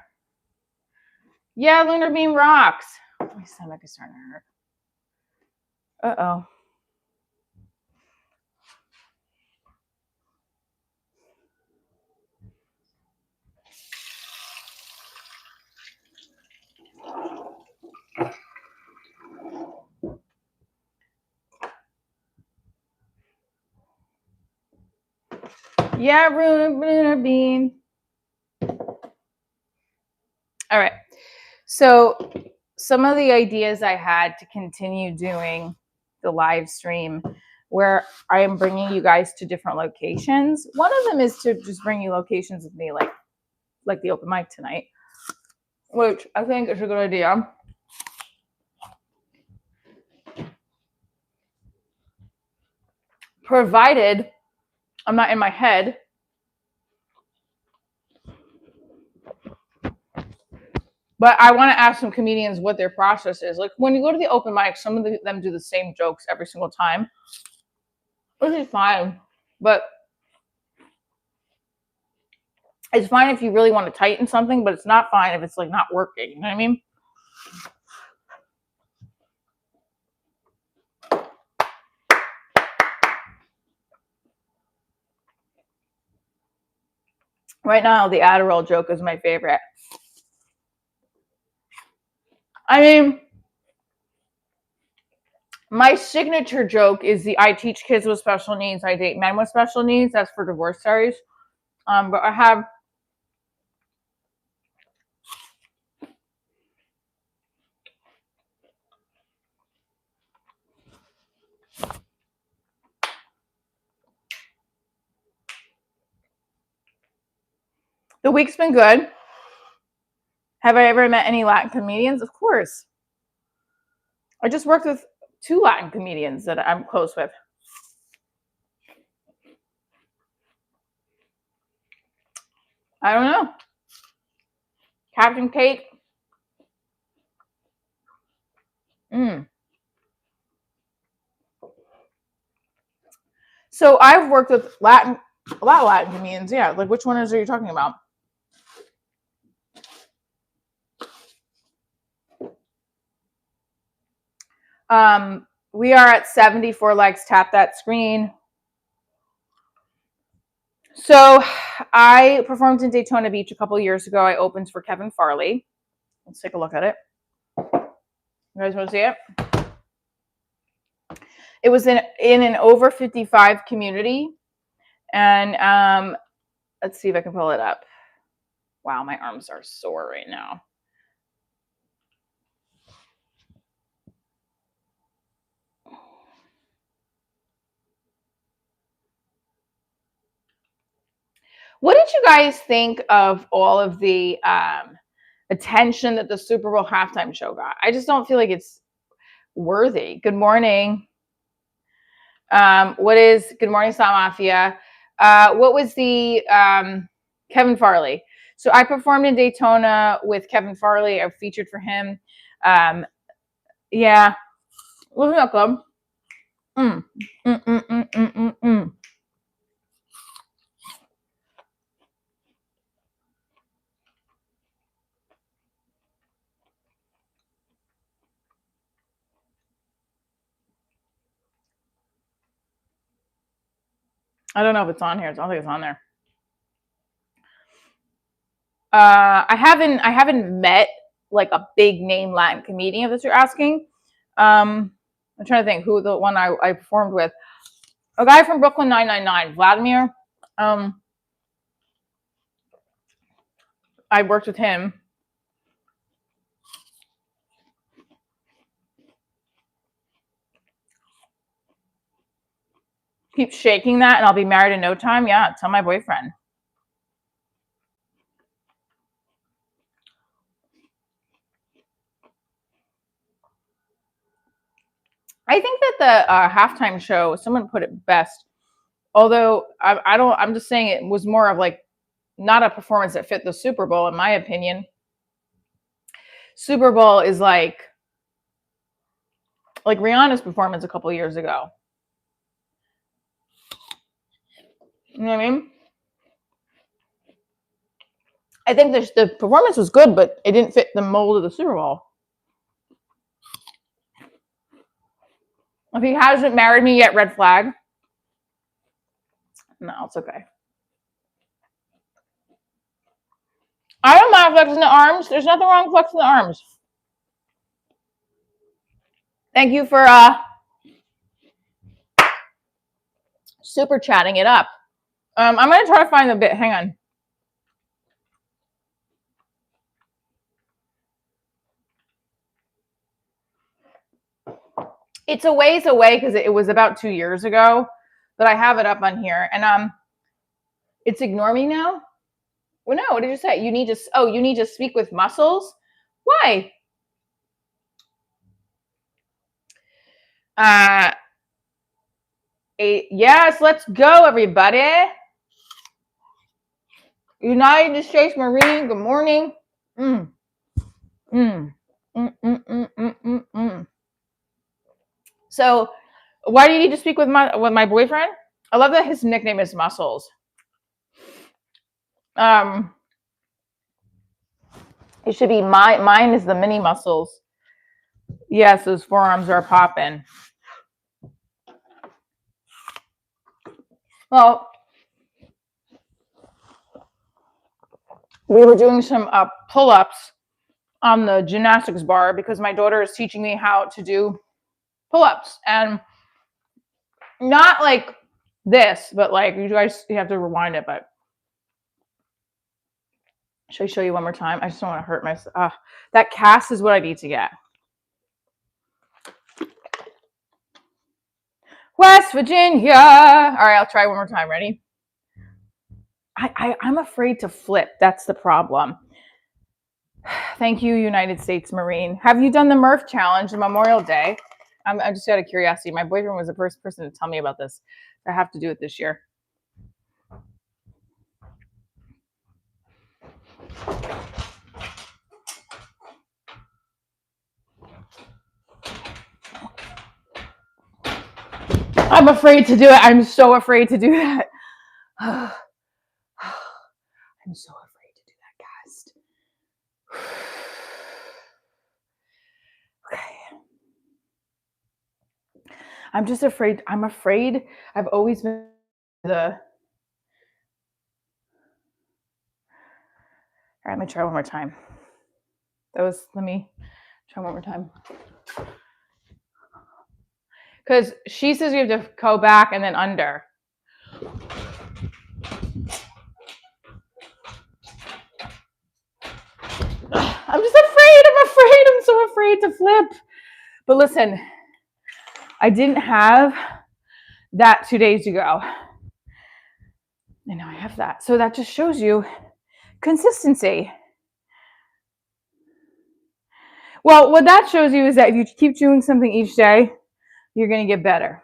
Yeah, Lunar Beam rocks. My stomach is starting to hurt. Uh-oh. Yeah, Lunar Beam. All right. So some of the ideas I had to continue doing the live stream where I am bringing you guys to different locations. One of them is to just bring you locations with me, like the open mic tonight, which I think is a good idea. Provided I'm not in my head. But I want to ask some comedians what their process is. Like when you go to the open mic, some of them do the same jokes every single time, which is fine. But it's fine if you really want to tighten something, but it's not fine if it's like not working. You know what I mean? Right now, the Adderall joke is my favorite. I mean, my signature joke is I teach kids with special needs, I date men with special needs. That's for divorce stories. But I have the week's been good. Have I ever met any Latin comedians? Of course. I just worked with 2 Latin comedians that I'm close with. I don't know. Captain Cake. So I've worked with a lot of Latin comedians. Yeah, like which one are you talking about? We are at 74 likes. Tap that screen. So I performed in Daytona Beach a couple years ago. I opened for Kevin Farley. Let's take a look at it. You guys want to see it? It was in an over 55 community. And let's see if I can pull it up. Wow, my arms are sore right now. What did you guys think of all of the attention that the Super Bowl halftime show got? I just don't feel like it's worthy. Good morning. Good morning, Slam Mafia? What was the Kevin Farley? So I performed in Daytona with Kevin Farley. I featured for him. Yeah, wasn't that good? I don't know if it's on here. I don't think it's on there. I haven't met like a big name Latin comedian that you're asking. I'm trying to think who the one I performed with. A guy from Brooklyn 999, Vladimir. I worked with him. Keep shaking that and I'll be married in no time. Yeah, tell my boyfriend. I think that the halftime show, someone put it best. Although I'm just saying it was more of like not a performance that fit the Super Bowl, in my opinion. Super Bowl is like Rihanna's performance a couple years ago. You know what I mean? I think the performance was good, but it didn't fit the mold of the Super Bowl. If he hasn't married me yet, red flag. No, it's okay. I don't mind flexing the arms. There's nothing wrong with flexing the arms. Thank you for super chatting it up. I'm going to try to find the bit. Hang on. It's a ways away because it was about 2 years ago, but I have it up on here. And it's ignore me now? Well, no, what did you say? You need to speak with muscles? Why? Yes, let's go, everybody. United States Marine, good morning. So, why do you need to speak with my boyfriend? I love that his nickname is Muscles. It should be mine is the mini muscles. Yes, those forearms are popping. Well, we were doing some pull-ups on the gymnastics bar because my daughter is teaching me how to do pull-ups, and not like this, but like you have to rewind it. But should I show you one more time? I just don't want to hurt myself. That cast is what I need to get. West Virginia. All right, I'll try one more time. Ready? I'm afraid to flip. That's the problem. Thank you, United States Marine. Have you done the Murph Challenge on Memorial Day? I'm just out of curiosity. My boyfriend was the first person to tell me about this. I have to do it this year. I'm afraid to do it. I'm so afraid to do that. I'm so afraid to do that, guys. Okay. I'm just afraid. I'm afraid. I've always been the. All right, let me try one more time. Let me try one more time. Because she says you have to go back and then under. I'm just afraid. I'm so afraid to flip. But listen, I didn't have that 2 days ago. And now I have that. So that just shows you consistency. Well, what that shows you is that if you keep doing something each day, you're going to get better.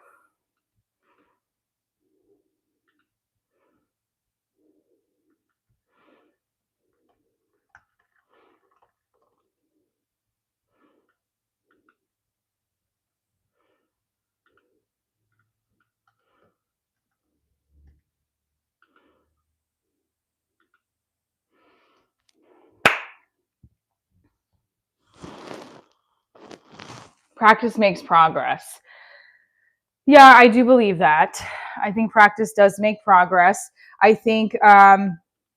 Practice makes progress. Yeah, I do believe that. I think practice does make progress. I think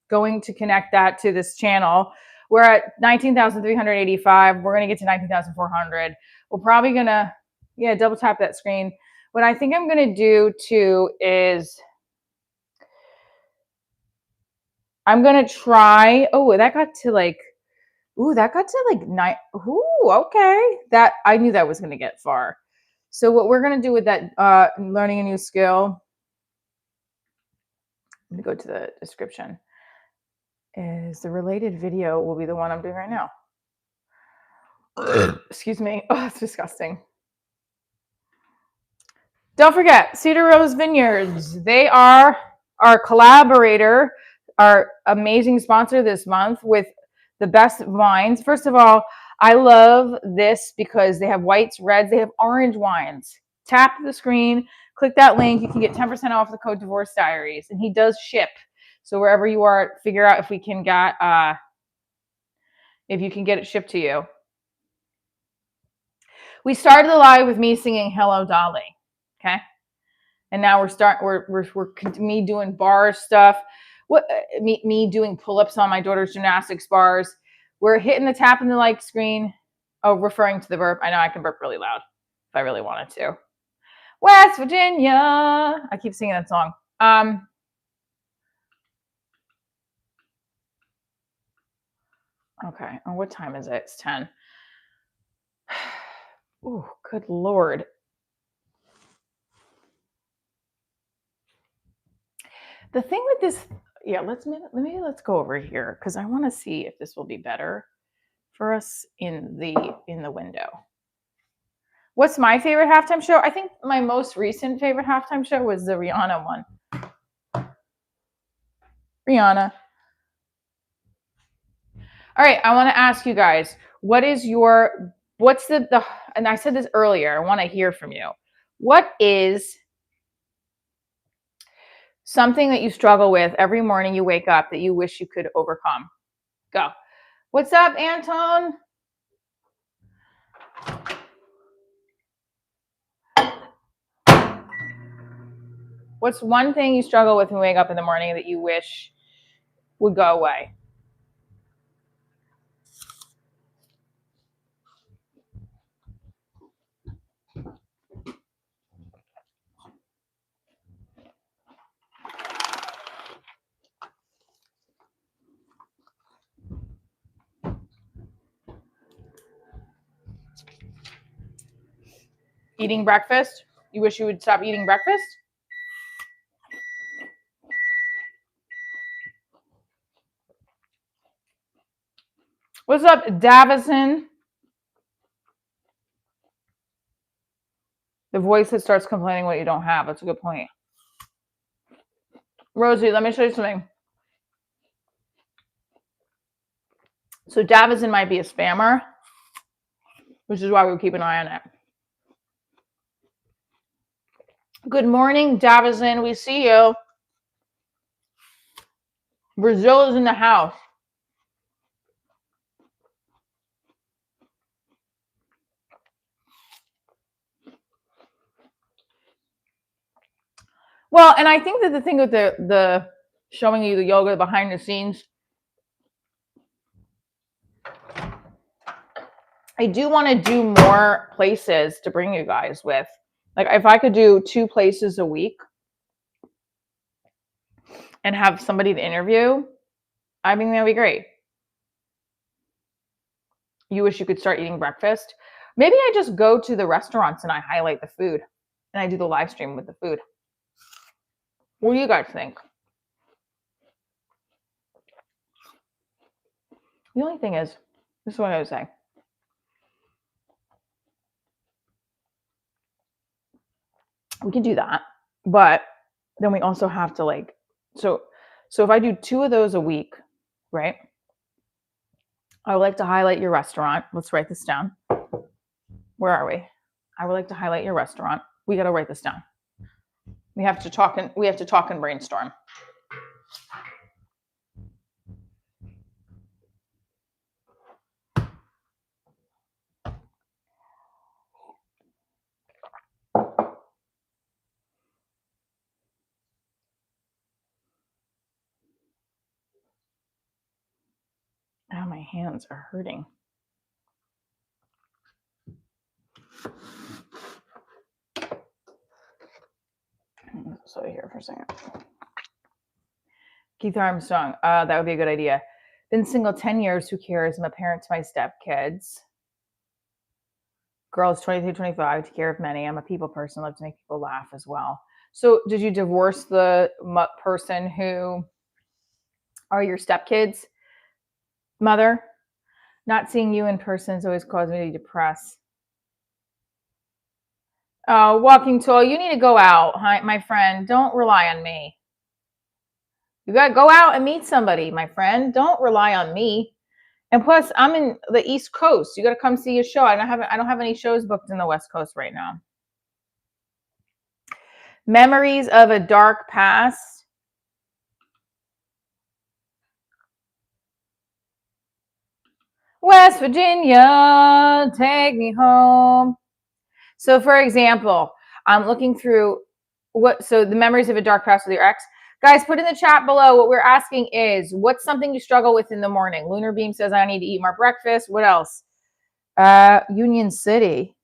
going to connect that to this channel, we're at 19,385. We're going to get to 19,400. We're probably going to, double tap that screen. What I think I'm going to do too is I'm going to try, that got to like 9. Ooh, okay. That I knew that was going to get far. So what we're going to do with that learning a new skill, let me go to the description, is the related video will be the one I'm doing right now. Excuse me. Oh, it's disgusting. Don't forget, Cedar Rose Vineyards. They are our collaborator, our amazing sponsor this month with the best wines. First of all, I love this because they have whites, reds, they have orange wines. Tap the screen, click that link. You can get 10% off the code Divorce Diaries. And he does ship. So wherever you are, figure out if we can get if you can get it shipped to you. We started the live with me singing Hello Dolly. Okay. And now we're me doing bar stuff. Me doing pull-ups on my daughter's gymnastics bars. We're hitting the tap and the like screen. Oh, referring to the burp. I know I can burp really loud if I really wanted to. West Virginia. I keep singing that song. Okay. Oh, what time is it? It's 10. Oh, good Lord. The thing with this, let's go over here because I want to see if this will be better for us in the window. What's my favorite halftime show? I think my most recent favorite halftime show was the Rihanna one. Rihanna. All right, I want to ask you guys, what's the and I said this earlier, I want to hear from you. What is something that you struggle with every morning you wake up that you wish you could overcome? Go. What's up, Anton? What's one thing you struggle with when you wake up in the morning that you wish would go away? Eating breakfast? You wish you would stop eating breakfast? What's up, Davison? The voice that starts complaining what you don't have. That's a good point. Rosie, let me show you something. So Davison might be a spammer, which is why we'll keep an eye on it. Good morning, Davison. We see you. Brazil is in the house. Well, and I think that the thing with the showing you the yoga behind the scenes, I do want to do more places to bring you guys with. Like if I could do 2 places a week and have somebody to interview, I mean, that'd be great. You wish you could start eating breakfast. Maybe I just go to the restaurants and I highlight the food and I do the live stream with the food. What do you guys think? The only thing is, this is what I would say. We can do that, but then we also have to like, so if I do 2 of those a week, right? I would like to highlight your restaurant. Let's write this down. Where are we? I would like to highlight your restaurant. We got to write this down. We have to talk and brainstorm. Now my hands are hurting. So here for a second. Keith Armstrong, that would be a good idea. Been single 10 years, who cares? I'm a parent to my stepkids. Girls 22, 25, take care of many. I'm a people person, love to make people laugh as well. So did you divorce the person who are your stepkids? Mother, not seeing you in person has always caused me to be depressed. Oh, walking tall, you need to go out, my friend. Don't rely on me. You got to go out and meet somebody, my friend. Don't rely on me. And plus, I'm in the East Coast. You got to come see a show. I don't have any shows booked in the West Coast right now. Memories of a dark past. West Virginia, take me home. So, for example, I'm looking through the memories of a dark past with your ex. Guys, put in the chat below. What we're asking is, what's something you struggle with in the morning? Lunar Beam says I need to eat more breakfast. What else? Union City.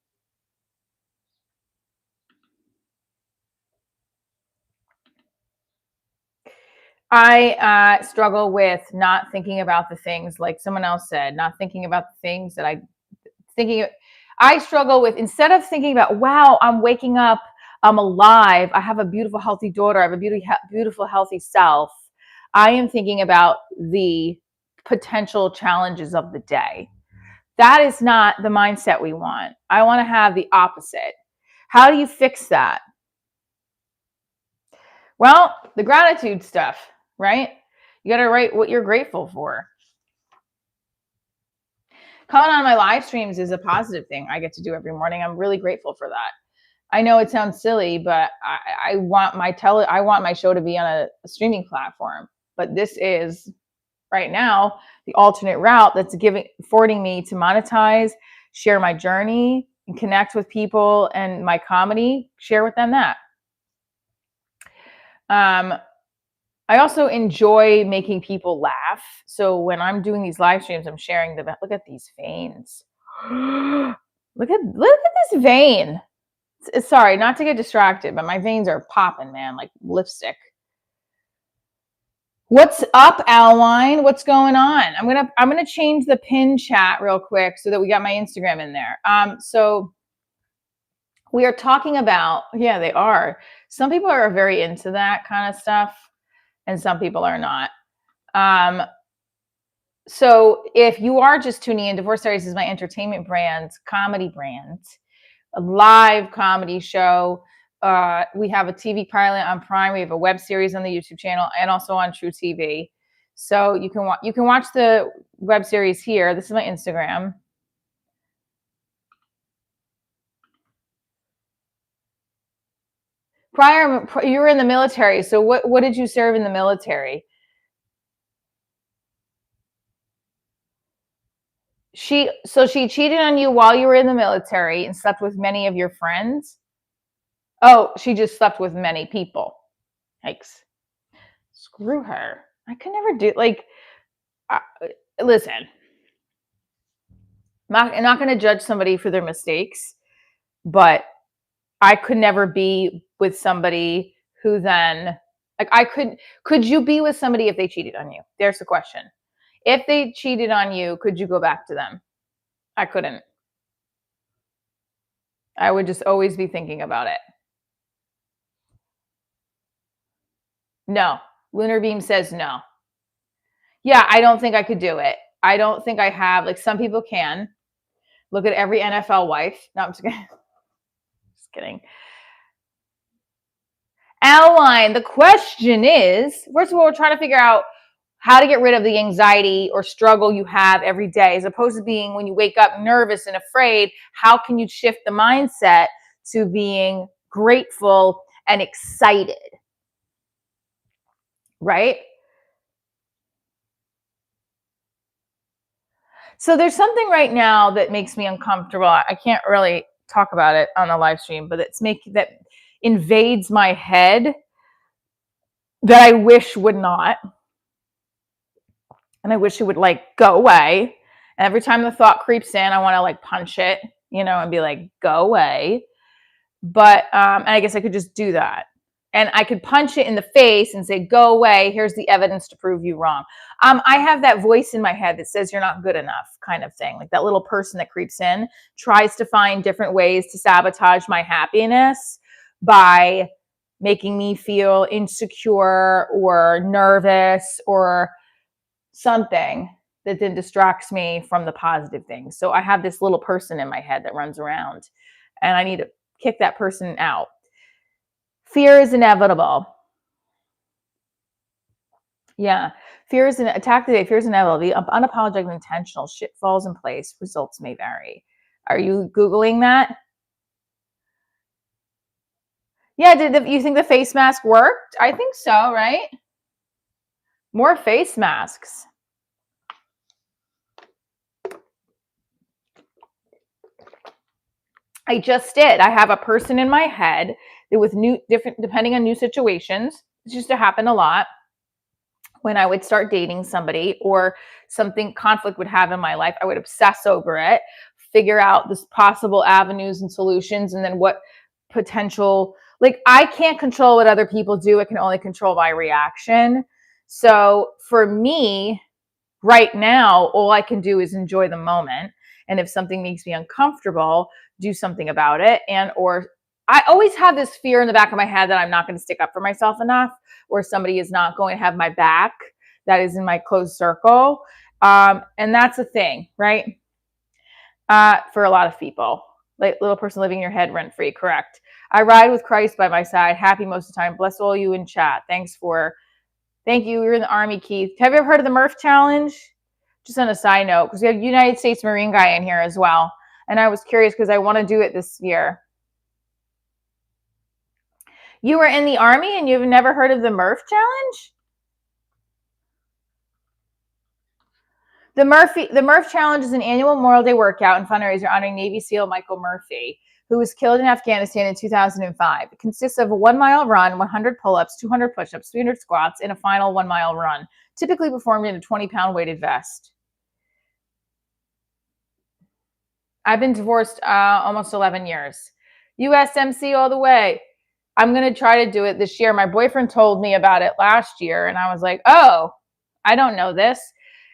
I struggle with not thinking about the things, like someone else said, not thinking about the things that I struggle with, instead of thinking about, wow, I'm waking up, I'm alive, I have a beautiful, healthy daughter, I have a beautiful, healthy self. I am thinking about the potential challenges of the day. That is not the mindset we want. I want to have the opposite. How do you fix that? Well, the gratitude stuff, right? You got to write what you're grateful for. Coming on my live streams is a positive thing I get to do every morning. I'm really grateful for that. I know it sounds silly, but I want my show to be on a streaming platform. But this is right now the alternate route that's affording me to monetize, share my journey, and connect with people and my comedy, share with them that. I also enjoy making people laugh. So when I'm doing these live streams, I'm sharing look at these veins. Look at this vein. Sorry, not to get distracted, but my veins are popping, man, like lipstick. What's up, Alwine? What's going on? I'm gonna change the pin chat real quick so that we got my Instagram in there. So we are talking about, yeah, they are. Some people are very into that kind of stuff, and some people are not. So if you are just tuning in, Divorce Diaries is my entertainment brand, comedy brand, a live comedy show. We have a TV pilot on Prime. We have a web series on the YouTube channel and also on True TV. So you can watch the web series here. This is my Instagram. Prior, you were in the military. So what did you serve in the military? She cheated on you while you were in the military and slept with many of your friends. Oh, she just slept with many people. Yikes. Screw her. I could never do uh, listen. I'm not going to judge somebody for their mistakes, but I could never be with somebody who then could you be with somebody if they cheated on you? There's the question. If they cheated on you, could you go back to them? I couldn't. I would just always be thinking about it. No. Lunar Beam says no. Yeah, I don't think I could do it. I don't think I have, like some people can. Look at every NFL wife. No, I'm just kidding. Just kidding. Adeline, the question is, first of all, we're trying to figure out how to get rid of the anxiety or struggle you have every day, as opposed to being when you wake up nervous and afraid. How can you shift the mindset to being grateful and excited? Right? So there's something right now that makes me uncomfortable. I can't really talk about it on the live stream, but that invades my head that I wish would not. And I wish it would go away. And every time the thought creeps in, I want to punch it, and be like, go away. But and I guess I could just do that. And I could punch it in the face and say, go away. Here's the evidence to prove you wrong. I have that voice in my head that says you're not good enough, kind of thing. Like that little person that creeps in, tries to find different ways to sabotage my happiness by making me insecure or nervous or something that then distracts me from the positive things. So I have this little person in my head that runs around, and I need to kick that person out. Fear is inevitable. Yeah. Fear is an attack today. Fear is inevitable. The unapologetic and intentional shit falls in place. Results may vary. Are you Googling that? Yeah. You think the face mask worked? I think so, right? More face masks. I just did. I have a person in my head that with different, depending on new situations, it used to happen a lot when I would start dating somebody or something conflict would have in my life. I would obsess over it, figure out this possible avenues and solutions, and then what potential, I can't control what other people do. I can only control my reaction. So for me, right now, all I can do is enjoy the moment. And if something makes me uncomfortable, do something about it. Or I always have this fear in the back of my head that I'm not going to stick up for myself enough, or somebody is not going to have my back that is in my closed circle. And that's a thing, right? For a lot of people, like little person living in your head rent free. Correct. I ride with Christ by my side, happy most of the time. Bless all you in chat. Thank you. You're in the Army, Keith. Have you ever heard of the Murph Challenge? Just on a side note, because we have a United States Marine guy in here as well. And I was curious because I want to do it this year. You were in the Army and you've never heard of the Murph Challenge? The Murph Challenge is an annual Memorial Day workout and fundraiser honoring Navy SEAL Michael Murphy, who was killed in Afghanistan in 2005. It consists of a 1 mile run, 100 pull-ups, 200 push-ups, 300 squats, and a final 1 mile run, typically performed in a 20-pound weighted vest. I've been divorced almost 11 years. USMC all the way. I'm going to try to do it this year. My boyfriend told me about it last year, and I was like, oh, I don't know this.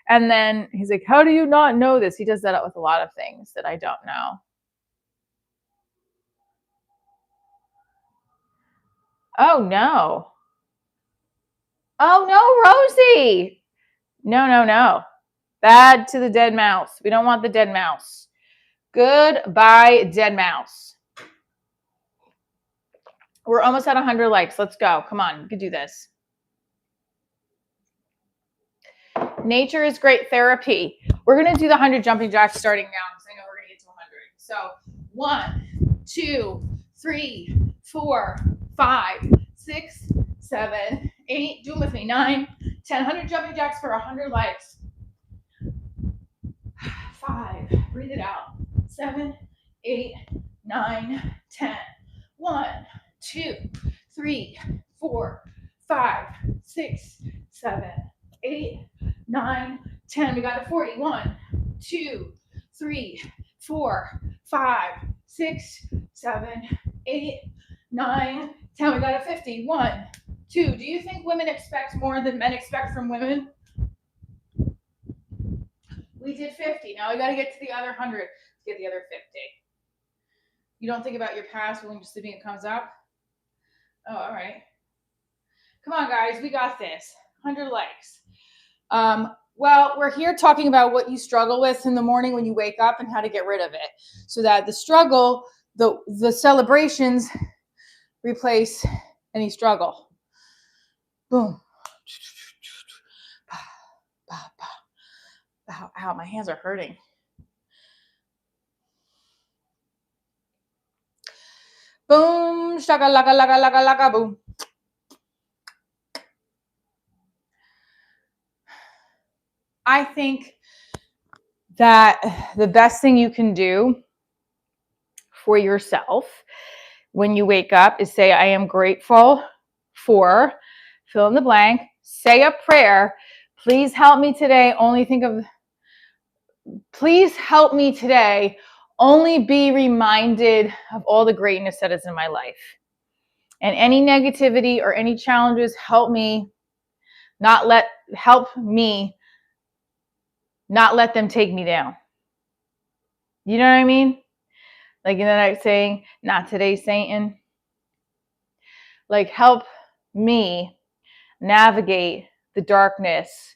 And then he's like, how do you not know this? He does that with a lot of things that I don't know. Oh, no. Oh, no, Rosie. No. Bad to the dead mouse. We don't want the dead mouse. Goodbye, dead mouse. We're almost at 100 likes. Let's go. Come on. We can do this. Nature is great therapy. We're going to do the 100 jumping jacks starting now because I know we're going to get to 100. So 1, 2, 3, 4, 5, 6, 7, 8. Do them with me. 9, 10. 100 jumping jacks for 100 legs. 5. Breathe it out. 7, 8, 9, 10. 1, 2, 3, 4, 5, 6, 7, 8, 9, 10. We got a 40. 1, 2, 3, 4, 5, 6, 7, 8, 9, 10. We got a 50. 1, 2. Do you think women expect more than men expect from women? We did 50. Now we got to get to the other 100 to get the other 50. You don't think about your past when you're sleeping, it comes up? Oh, all right. Come on, guys. We got this. 100 legs. Well, we're here talking about what you struggle with in the morning when you wake up and how to get rid of it so that the struggle, the celebrations replace any struggle. Boom. Ow, my hands are hurting. Boom, shaka laka laka laka laka boom. I think that the best thing you can do for yourself when you wake up is say, I am grateful for, fill in the blank, say a prayer. Please help me today. Please help me today. Only be reminded of all the greatness that is in my life. And any negativity or any challenges, help me not let them take me down. You know what I mean? Like, you know that saying, not today, Satan. Like, help me navigate the darkness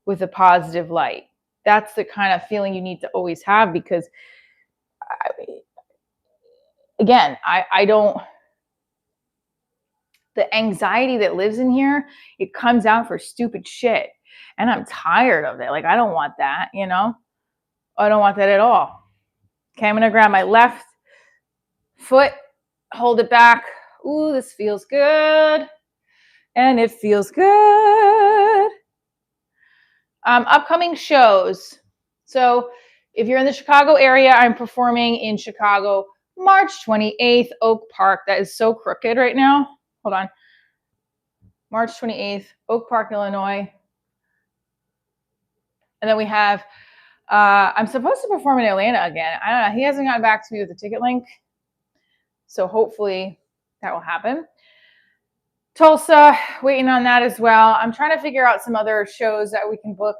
with a positive light. That's the kind of feeling you need to always have because, I don't, the anxiety that lives in here, it comes out for stupid shit. And I'm tired of it. Like, I don't want that, you know? I don't want that at all. Okay, I'm going to grab my left foot, hold it back. Ooh, this feels good. And it feels good. Upcoming shows. So if you're in the Chicago area, I'm performing in Chicago, March 28th, Oak Park. That is so crooked right now. Hold on. March 28th, Oak Park, Illinois. And then we have, I'm supposed to perform in Atlanta again. I don't know. He hasn't gotten back to me with the ticket link. So hopefully that will happen. Tulsa, waiting on that as well. I'm trying to figure out some other shows that we can book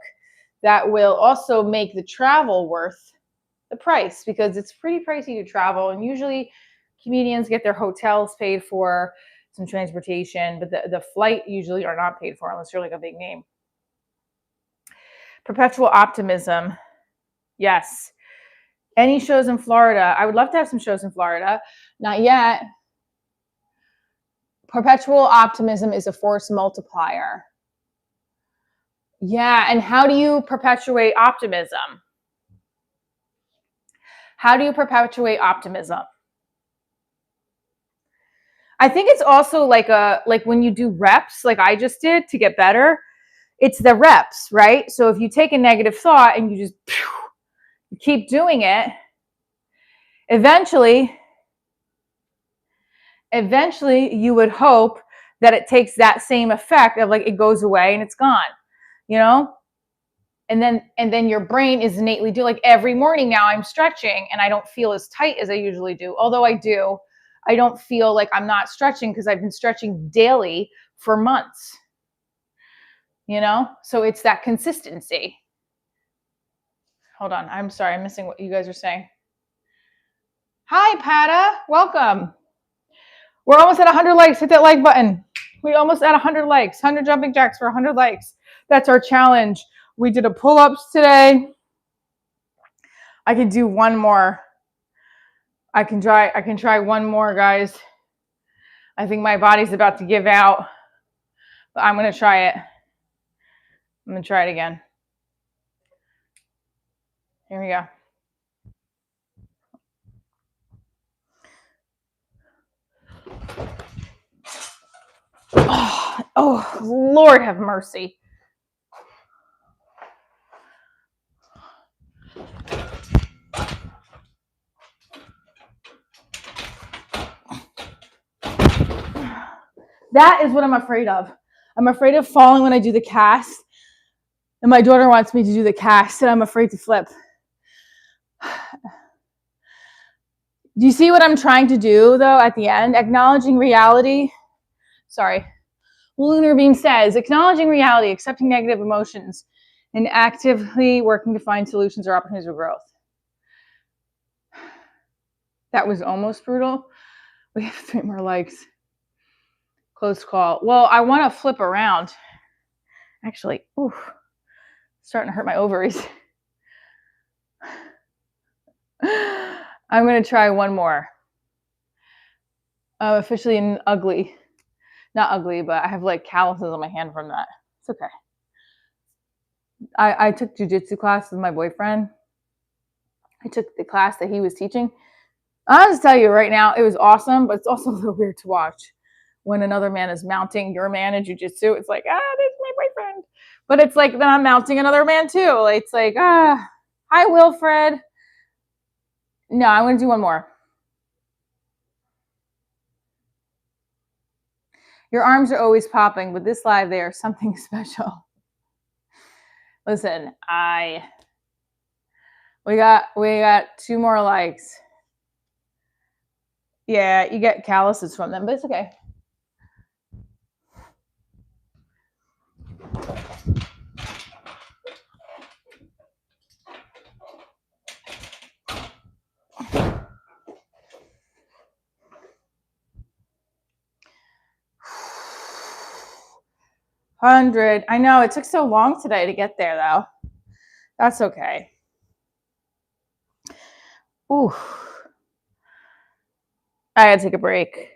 that will also make the travel worth the price because it's pretty pricey to travel. And usually comedians get their hotels paid for, some transportation, but the flight usually are not paid for unless you're like a big name. Perpetual optimism. Yes. Any shows in Florida? I would love to have some shows in Florida. Not yet. Perpetual optimism is a force multiplier. Yeah, and how do you perpetuate optimism? How do you perpetuate optimism? I think it's also like when you do reps, like I just did to get better, it's the reps, right? So if you take a negative thought and you just keep doing it, eventually you would hope that it takes that same effect of like it goes away and it's gone, you know? And then your brain is innately do like every morning now I'm stretching and I don't feel as tight as I usually do. Although I do, I don't feel like I'm not stretching because I've been stretching daily for months. You know? So it's that consistency. Hold on. I'm sorry. I'm missing what you guys are saying. Hi, Pata. Welcome. We're almost at 100 likes. Hit that like button. We almost at 100 likes. 100 jumping jacks for 100 likes. That's our challenge. We did a pull-ups today. I can do one more. I can try one more, guys. I think my body's about to give out, but I'm going to try it. I'm going to try it again. Here we go. Oh, Lord have mercy. That is what I'm afraid of. I'm afraid of falling when I do the cast. And my daughter wants me to do the cast, and I'm afraid to flip. Do you see what I'm trying to do, though, at the end? Acknowledging reality. Sorry. Lunar Beam says, acknowledging reality, accepting negative emotions, and actively working to find solutions or opportunities for growth. That was almost brutal. We have 3 more likes. Close call. Well, I want to flip around. Actually, starting to hurt my ovaries. I'm going to try one more. I'm officially ugly. Not ugly, but I have like calluses on my hand from that. It's okay. I took jujitsu class with my boyfriend. I took the class that he was teaching. I'll just tell you right now, it was awesome, but it's also a little weird to watch when another man is mounting your man in jujitsu. It's like, there's my boyfriend. But it's like, then I'm mounting another man too. It's like, hi, Wilfred. No, I'm going to do one more. Your arms are always popping, but this live, they are something special. Listen, we got 2 more likes. Yeah, you get calluses from them, but it's okay. $100. I know it took so long today to get there, though. That's okay. Ooh. I gotta take a break.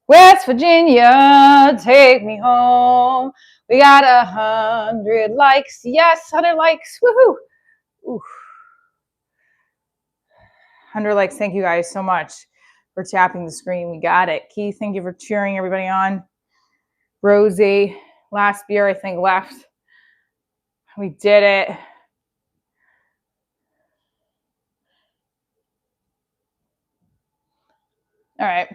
West Virginia, take me home. We got 100 likes. Yes, 100 likes. Woohoo. Ooh. 100 likes. Thank you guys so much for tapping the screen. We got it. Keith, thank you for cheering everybody on. Rosie, last beer, I think, left. We did it. All right.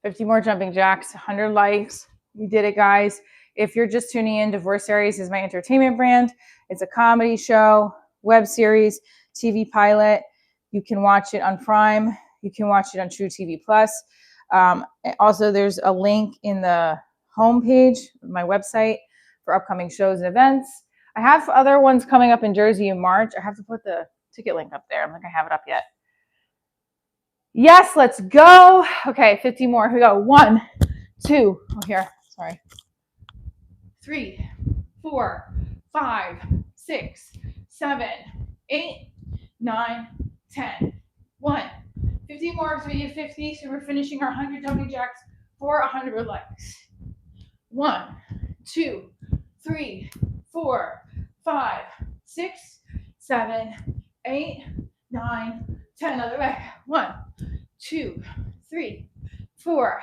50 more jumping jacks, 100 likes. We did it, guys. If you're just tuning in, Diaries is my entertainment brand. It's a comedy show, web series, TV pilot. You can watch it on Prime. You can watch it on True TV Plus. Also, there's a link in the homepage of my website for upcoming shows and events. I have other ones coming up in Jersey in March. I have to put the ticket link up there. I don't think I have it up yet. Yes, let's go. Okay, 50 more. Here we go. 1, 2. Oh, here. Sorry. 3, 4, 5, 6, 7, 8, 9, 10. 1. 50 more. So we get 50. So we're finishing our 100 jumping jacks for 100 likes. 1, 2, 3, 4, 5, 6, 7, 8, 9, 10. Other way. 1, 2, 3, 4,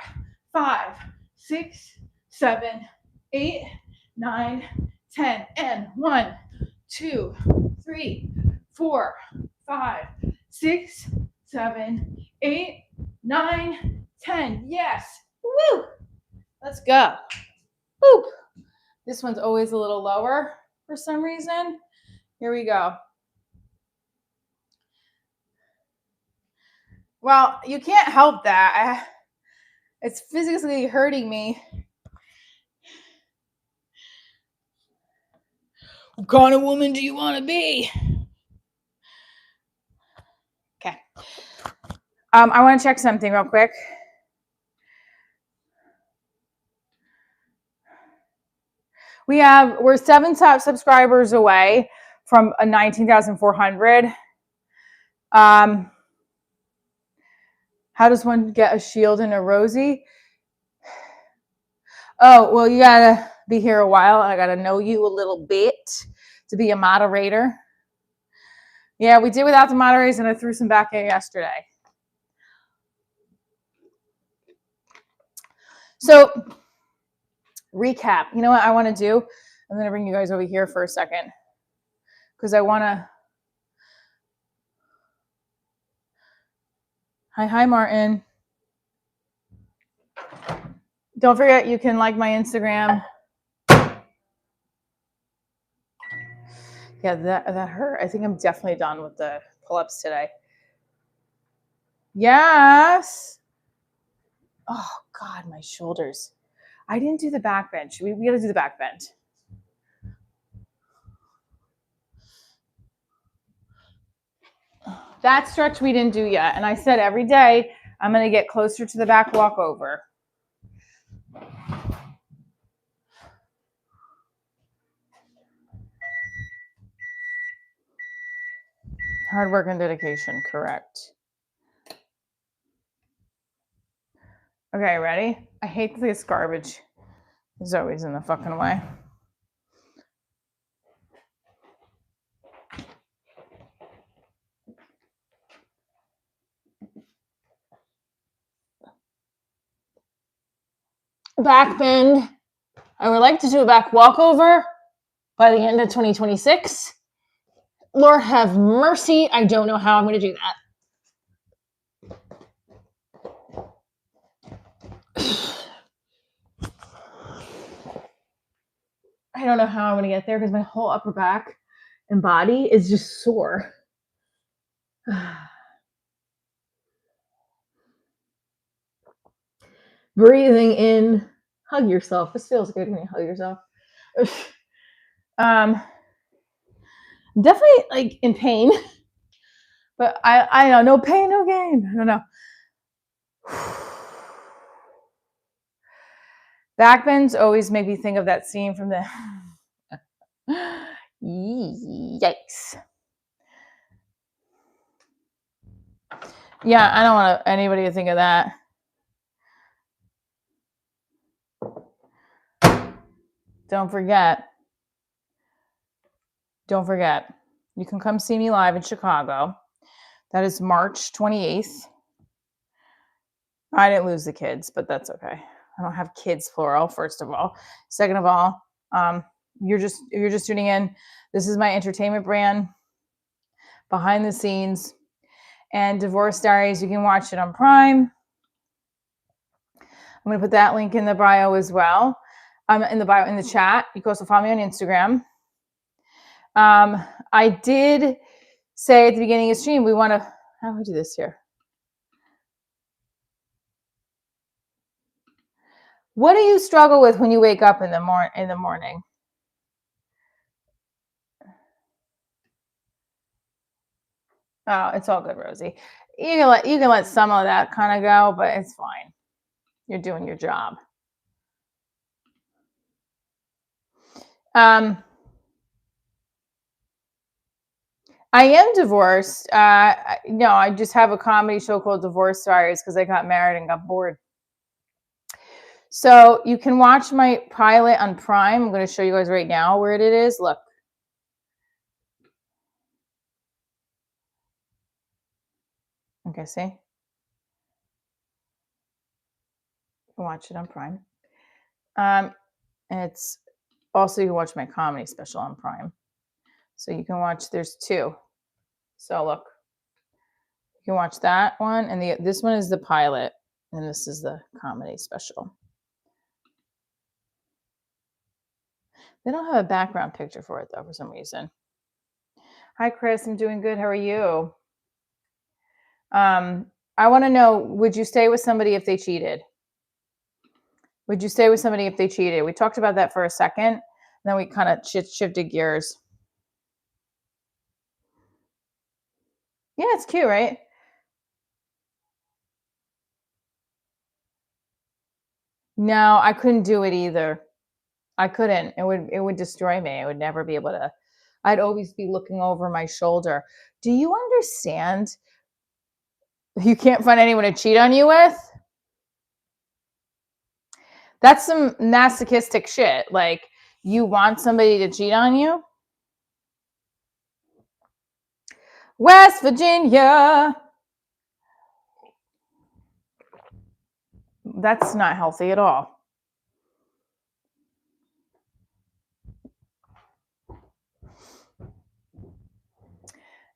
5, 6, 7, 8, 9, 10. And 1, 2, 3, 4, 5, 6, 7, 8, 9, 10. Yes. Woo! Let's go. Woo! This one's always a little lower for some reason. Here we go. Well, you can't help that. It's physically hurting me. What kind of woman do you want to be? Okay. I want to check something real quick. We're 7 top subscribers away from a 19,400. How does one get a shield and a rosy? Oh, well, you gotta be here a while. I gotta know you a little bit to be a moderator. Yeah, we did without the moderators, and I threw some back in yesterday. So, recap. You know what I want to do? I'm going to bring you guys over here for a second because I want to. Hi, Martin. Don't forget, you can like my Instagram. Yeah, that hurt. I think I'm definitely done with the pull-ups today. Yes. Oh, God, my shoulders. I didn't do the back bend. We got to do the back bend. That stretch we didn't do yet. And I said every day I'm going to get closer to the back walkover. Hard work and dedication, correct. Okay, ready? I hate this garbage. It's always in the fucking way. Back bend. I would like to do a back walkover by the end of 2026. Lord have mercy. I don't know how I'm going to do that. I don't know how I'm going to get there because my whole upper back and body is just sore. Breathing in. Hug yourself. This feels good when you hug yourself. Definitely like in pain, but I know no pain, no gain. I don't know. Back bends always make me think of that scene from the yikes. Yeah, I don't want anybody to think of that. Don't forget, you can come see me live in Chicago. That is March 28th. I didn't lose the kids, but that's okay. I don't have kids, plural, first of all. Second of all, you're just tuning in. This is my entertainment brand, behind the scenes, and Divorce Diaries. You can watch it on Prime. I'm going to put that link in the bio as well. In the bio, in the chat. You can also follow me on Instagram. I did say at the beginning of the stream, we want to, how do we do this here? What do you struggle with when you wake up in the morning? Oh, it's all good, Rosie. You can let some of that kind of go, but it's fine. You're doing your job. I am divorced. No, I just have a comedy show called Divorce Diaries because I got married and got bored. So you can watch my pilot on Prime. I'm going to show you guys right now where it is. Look. Okay, see? You can watch it on Prime. And it's also, you can watch my comedy special on Prime. So you can watch, there's two. So look, you can watch that one. And this one is the pilot. And this is the comedy special. They don't have a background picture for it, though, for some reason. Hi, Chris. I'm doing good. How are you? I want to know, would you stay with somebody if they cheated? Would you stay with somebody if they cheated? We talked about that for a second. And then we kind of shifted gears. Yeah, it's cute, right? No, I couldn't do it either. I couldn't. It would destroy me. I would never be able to. I'd always be looking over my shoulder. Do you understand? You can't find anyone to cheat on you with? That's some masochistic shit. Like, you want somebody to cheat on you? West Virginia. That's not healthy at all.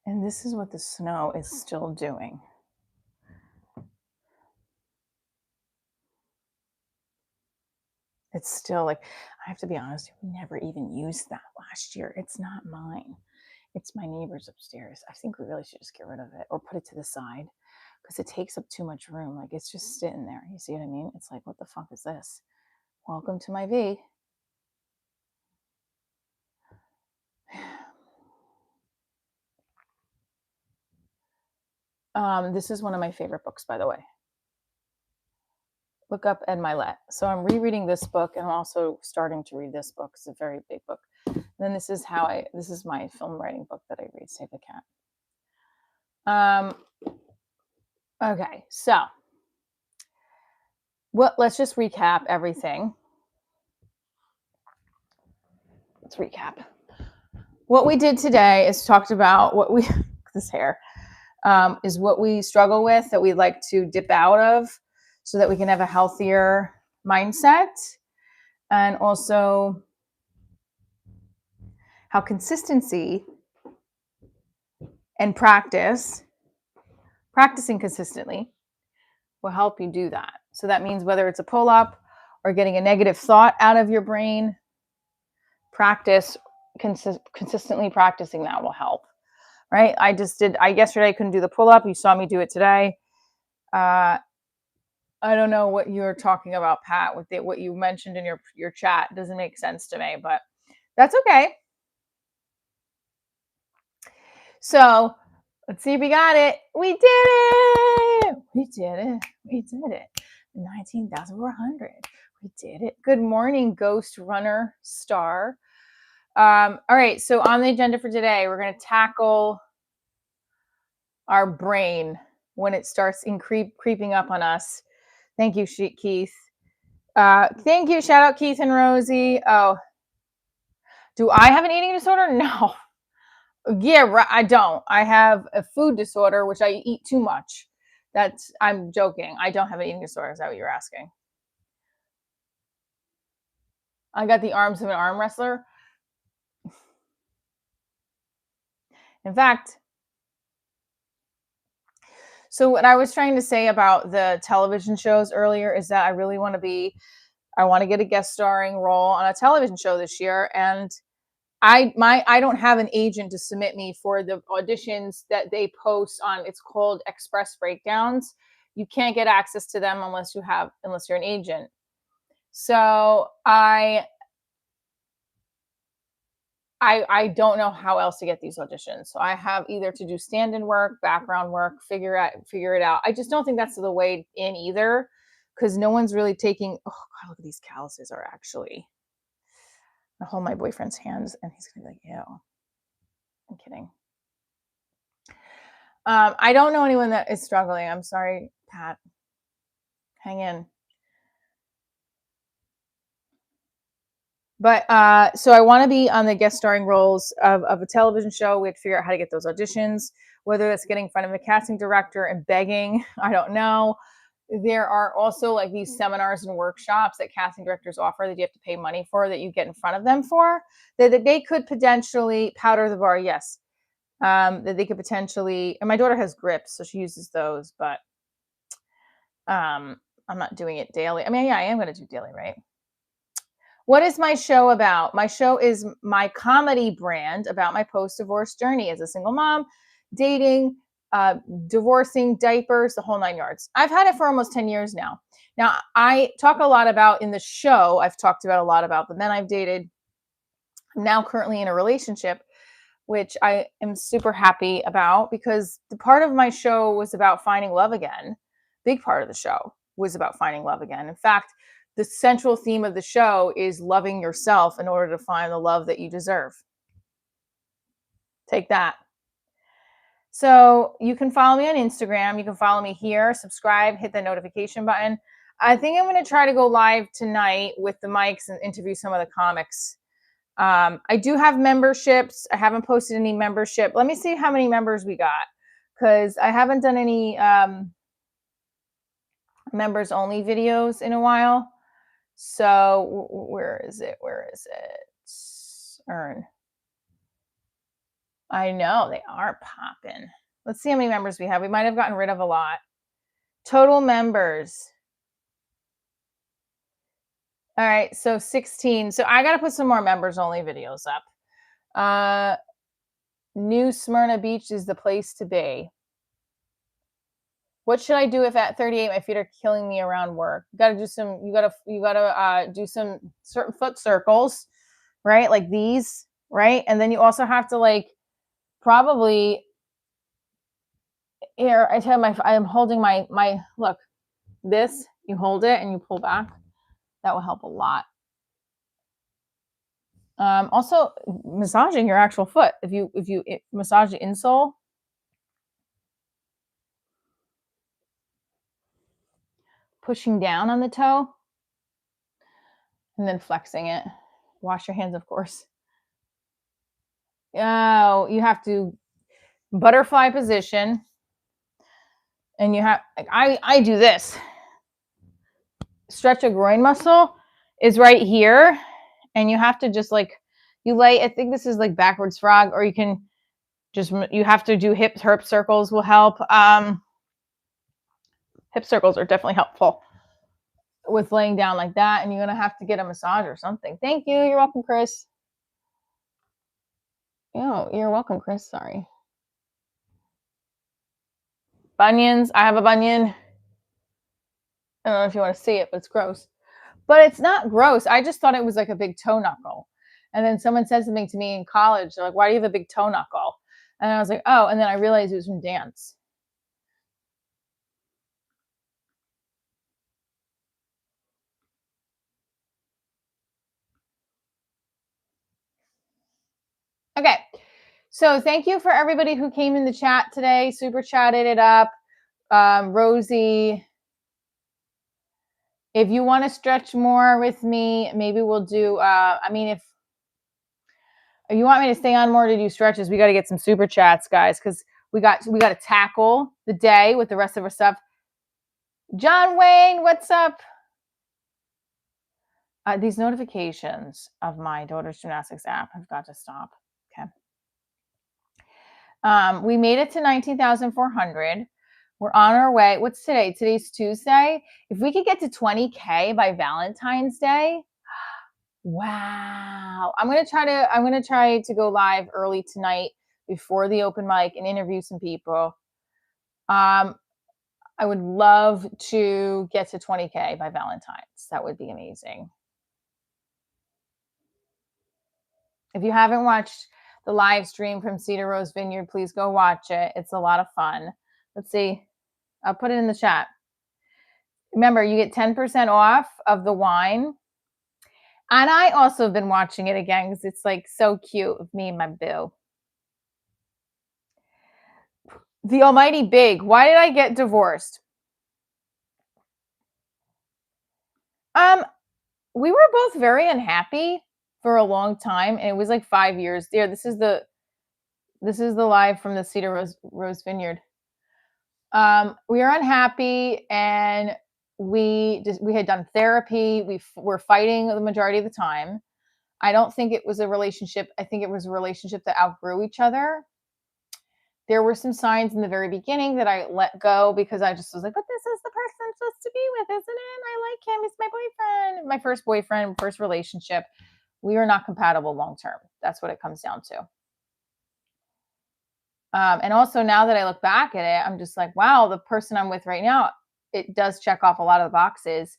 And this is what the snow is still doing. It's still like, I have to be honest, we never even used that last year. It's not mine. It's my neighbor's upstairs. I think we really should just get rid of it or put it to the side because it takes up too much room. Like, it's just sitting there. You see what I mean? It's like, what the fuck is this? Welcome to my V. This is one of my favorite books, by the way. Look up Ed Milet. So I'm rereading this book, and I'm also starting to read this book. It's a very big book. And then this is my film writing book that I read, Save the Cat. Okay, so let's just recap everything. Let's recap. What we did today is talked about what we this hair is what we struggle with, that we'd like to dip out of so that we can have a healthier mindset, and also how consistency and practicing consistently will help you do that. So that means whether it's a pull-up or getting a negative thought out of your brain, consistently practicing that will help. Right? Yesterday I couldn't do the pull-up. You saw me do it today. I don't know what you're talking about, Pat, with what you mentioned in your chat. It doesn't make sense to me, but that's okay. So let's see if we got it. We did it. We did it. We did it. 19,400. We did it. Good morning, Ghost Runner Star. All right. So on the agenda for today, we're going to tackle our brain when it starts creeping up on us. Thank you, Keith. Thank you. Shout out Keith and Rosie. Oh, do I have an eating disorder? No. Yeah, I don't. I have a food disorder, which I eat too much. I'm joking. I don't have an eating disorder. Is that what you're asking? I got the arms of an arm wrestler. In fact, so what I was trying to say about the television shows earlier is that I really want to get a guest starring role on a television show this year. And I don't have an agent to submit me for the auditions that they post on. It's called Express Breakdowns. You can't get access to them unless you're an agent. So I don't know how else to get these auditions. So I have either to do stand-in work, background work, figure it out. I just don't think that's the way in either, because no one's really taking. Oh God, look at these calluses are actually. I hold my boyfriend's hands, and he's gonna be like, "Ew." I'm kidding. I don't know anyone that is struggling. I'm sorry, Pat. Hang in. But so I want to be on the guest starring roles of a television show. We have to figure out how to get those auditions, whether that's getting in front of a casting director and begging. I don't know. There are also like these seminars and workshops that casting directors offer that you have to pay money for, that you get in front of them for, that they could potentially powder the bar. Yes. That they could potentially, and my daughter has grips, so she uses those, but I'm not doing it daily. I mean, yeah, I am going to do daily, right? What is my show about? My show is my comedy brand about my post-divorce journey as a single mom, dating, divorcing, diapers, the whole 9 yards. I've had it for almost 10 years now. Now, I talk a lot about in the show, I've talked about a lot about the men I've dated. I'm now currently in a relationship, which I am super happy about, because the part of my show was about finding love again. Big part of the show was about finding love again. In fact, the central theme of the show is loving yourself in order to find the love that you deserve. Take that. So you can follow me on Instagram. You can follow me here, subscribe, hit the notification button. I think I'm going to try to go live tonight with the mics and interview some of the comics. I do have memberships. I haven't posted any membership. Let me see how many members we got, because I haven't done any members only videos in a while. So where is it? Where is it? Earn. I know they are popping. Let's see how many members we have. We might have gotten rid of a lot. Total members. All right, so 16. So I got to put some more members only videos up. New Smyrna Beach is the place to be. What should I do if at 38 my feet are killing me around work? You got to do some. You got to do some certain foot circles, right? Like these, right? And then you also have to like probably here. I tell I am holding my look. This you hold it and you pull back. That will help a lot. Also, massaging your actual foot. If you massage the insole, pushing down on the toe, and then flexing it. Wash your hands, of course. Oh, you have to butterfly position, and you have like I do this. Stretch a groin muscle is right here, and you have to just like you lay. I think this is like backwards frog, or you can just you have to do hip circles will help. Hip circles are definitely helpful with laying down like that, and you're gonna have to get a massage or something. Thank you. You're welcome, Chris. Oh, you're welcome, Chris. Sorry. Bunions. I have a bunion. I don't know if you want to see it, but it's gross. But it's not gross. I just thought it was like a big toe knuckle. And then someone said something to me in college. They're like, why do you have a big toe knuckle? And I was like, oh. And then I realized it was from dance. Okay. So thank you for everybody who came in the chat today. Super chatted it up. Rosie, if you want to stretch more with me, maybe we'll do, I mean, if you want me to stay on more to do stretches, we got to get some super chats, guys, because we got to tackle the day with the rest of our stuff. John Wayne, what's up? These notifications of my daughter's gymnastics app have got to stop. Okay. We made it to 19,400. We're on our way. What's today? Today's Tuesday. If we could get to 20K by Valentine's Day, wow. I'm gonna try to go live early tonight before the open mic and interview some people. I would love to get to 20K by Valentine's. That would be amazing. If you haven't watched the live stream from Cedar Rose Vineyard, please go watch it. It's a lot of fun. Let's see. I'll put it in the chat. Remember, you get 10% off of the wine. And I also have been watching it again because it's like so cute with me and my boo. The Almighty Big. Why did I get divorced? We were both very unhappy for a long time, and it was like 5 years. Dear, this is the live from the Cedar Rose Vineyard. We are unhappy, and we had done therapy. We were fighting the majority of the time. I don't think it was a relationship. I think it was a relationship that outgrew each other. There were some signs in the very beginning that I let go because I just was like, but this is the person I'm supposed to be with, isn't it? I like him. He's my boyfriend. My first boyfriend, first relationship. We are not compatible long term. That's what it comes down to. And also now that I look back at it, I'm just like, wow, the person I'm with right now, it does check off a lot of the boxes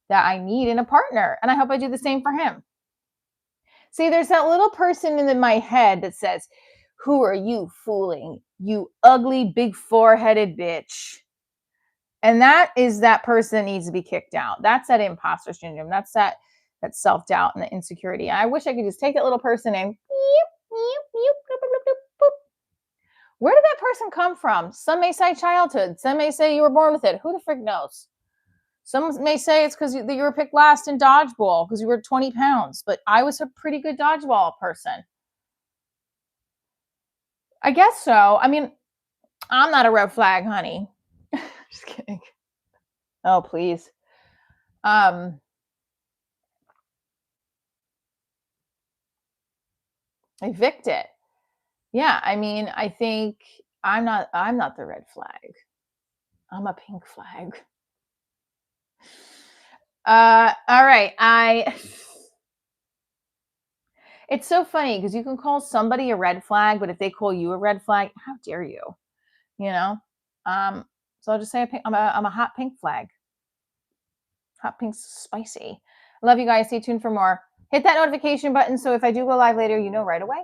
that I need in a partner. And I hope I do the same for him. See, there's that little person in my head that says, who are you fooling? You ugly, big four-headed bitch. And that person that needs to be kicked out. That's that imposter syndrome. That's that self-doubt and the insecurity. I wish I could just take that little person and where did that person come from? Some may say childhood. Some may say you were born with it. Who the frick knows? Some may say it's because you were picked last in dodgeball because you were 20 pounds. But I was a pretty good dodgeball person. I guess so. I mean, I'm not a red flag, honey. Just kidding. Oh, please. Evict it. Yeah, I mean, I think I'm not the red flag. I'm a pink flag. All right. It's so funny because you can call somebody a red flag, but if they call you a red flag, how dare you? You know? So I'll just say I'm a hot pink flag. Hot pink's spicy. Love you guys. Stay tuned for more. Hit that notification button so if I do go live later, you know right away.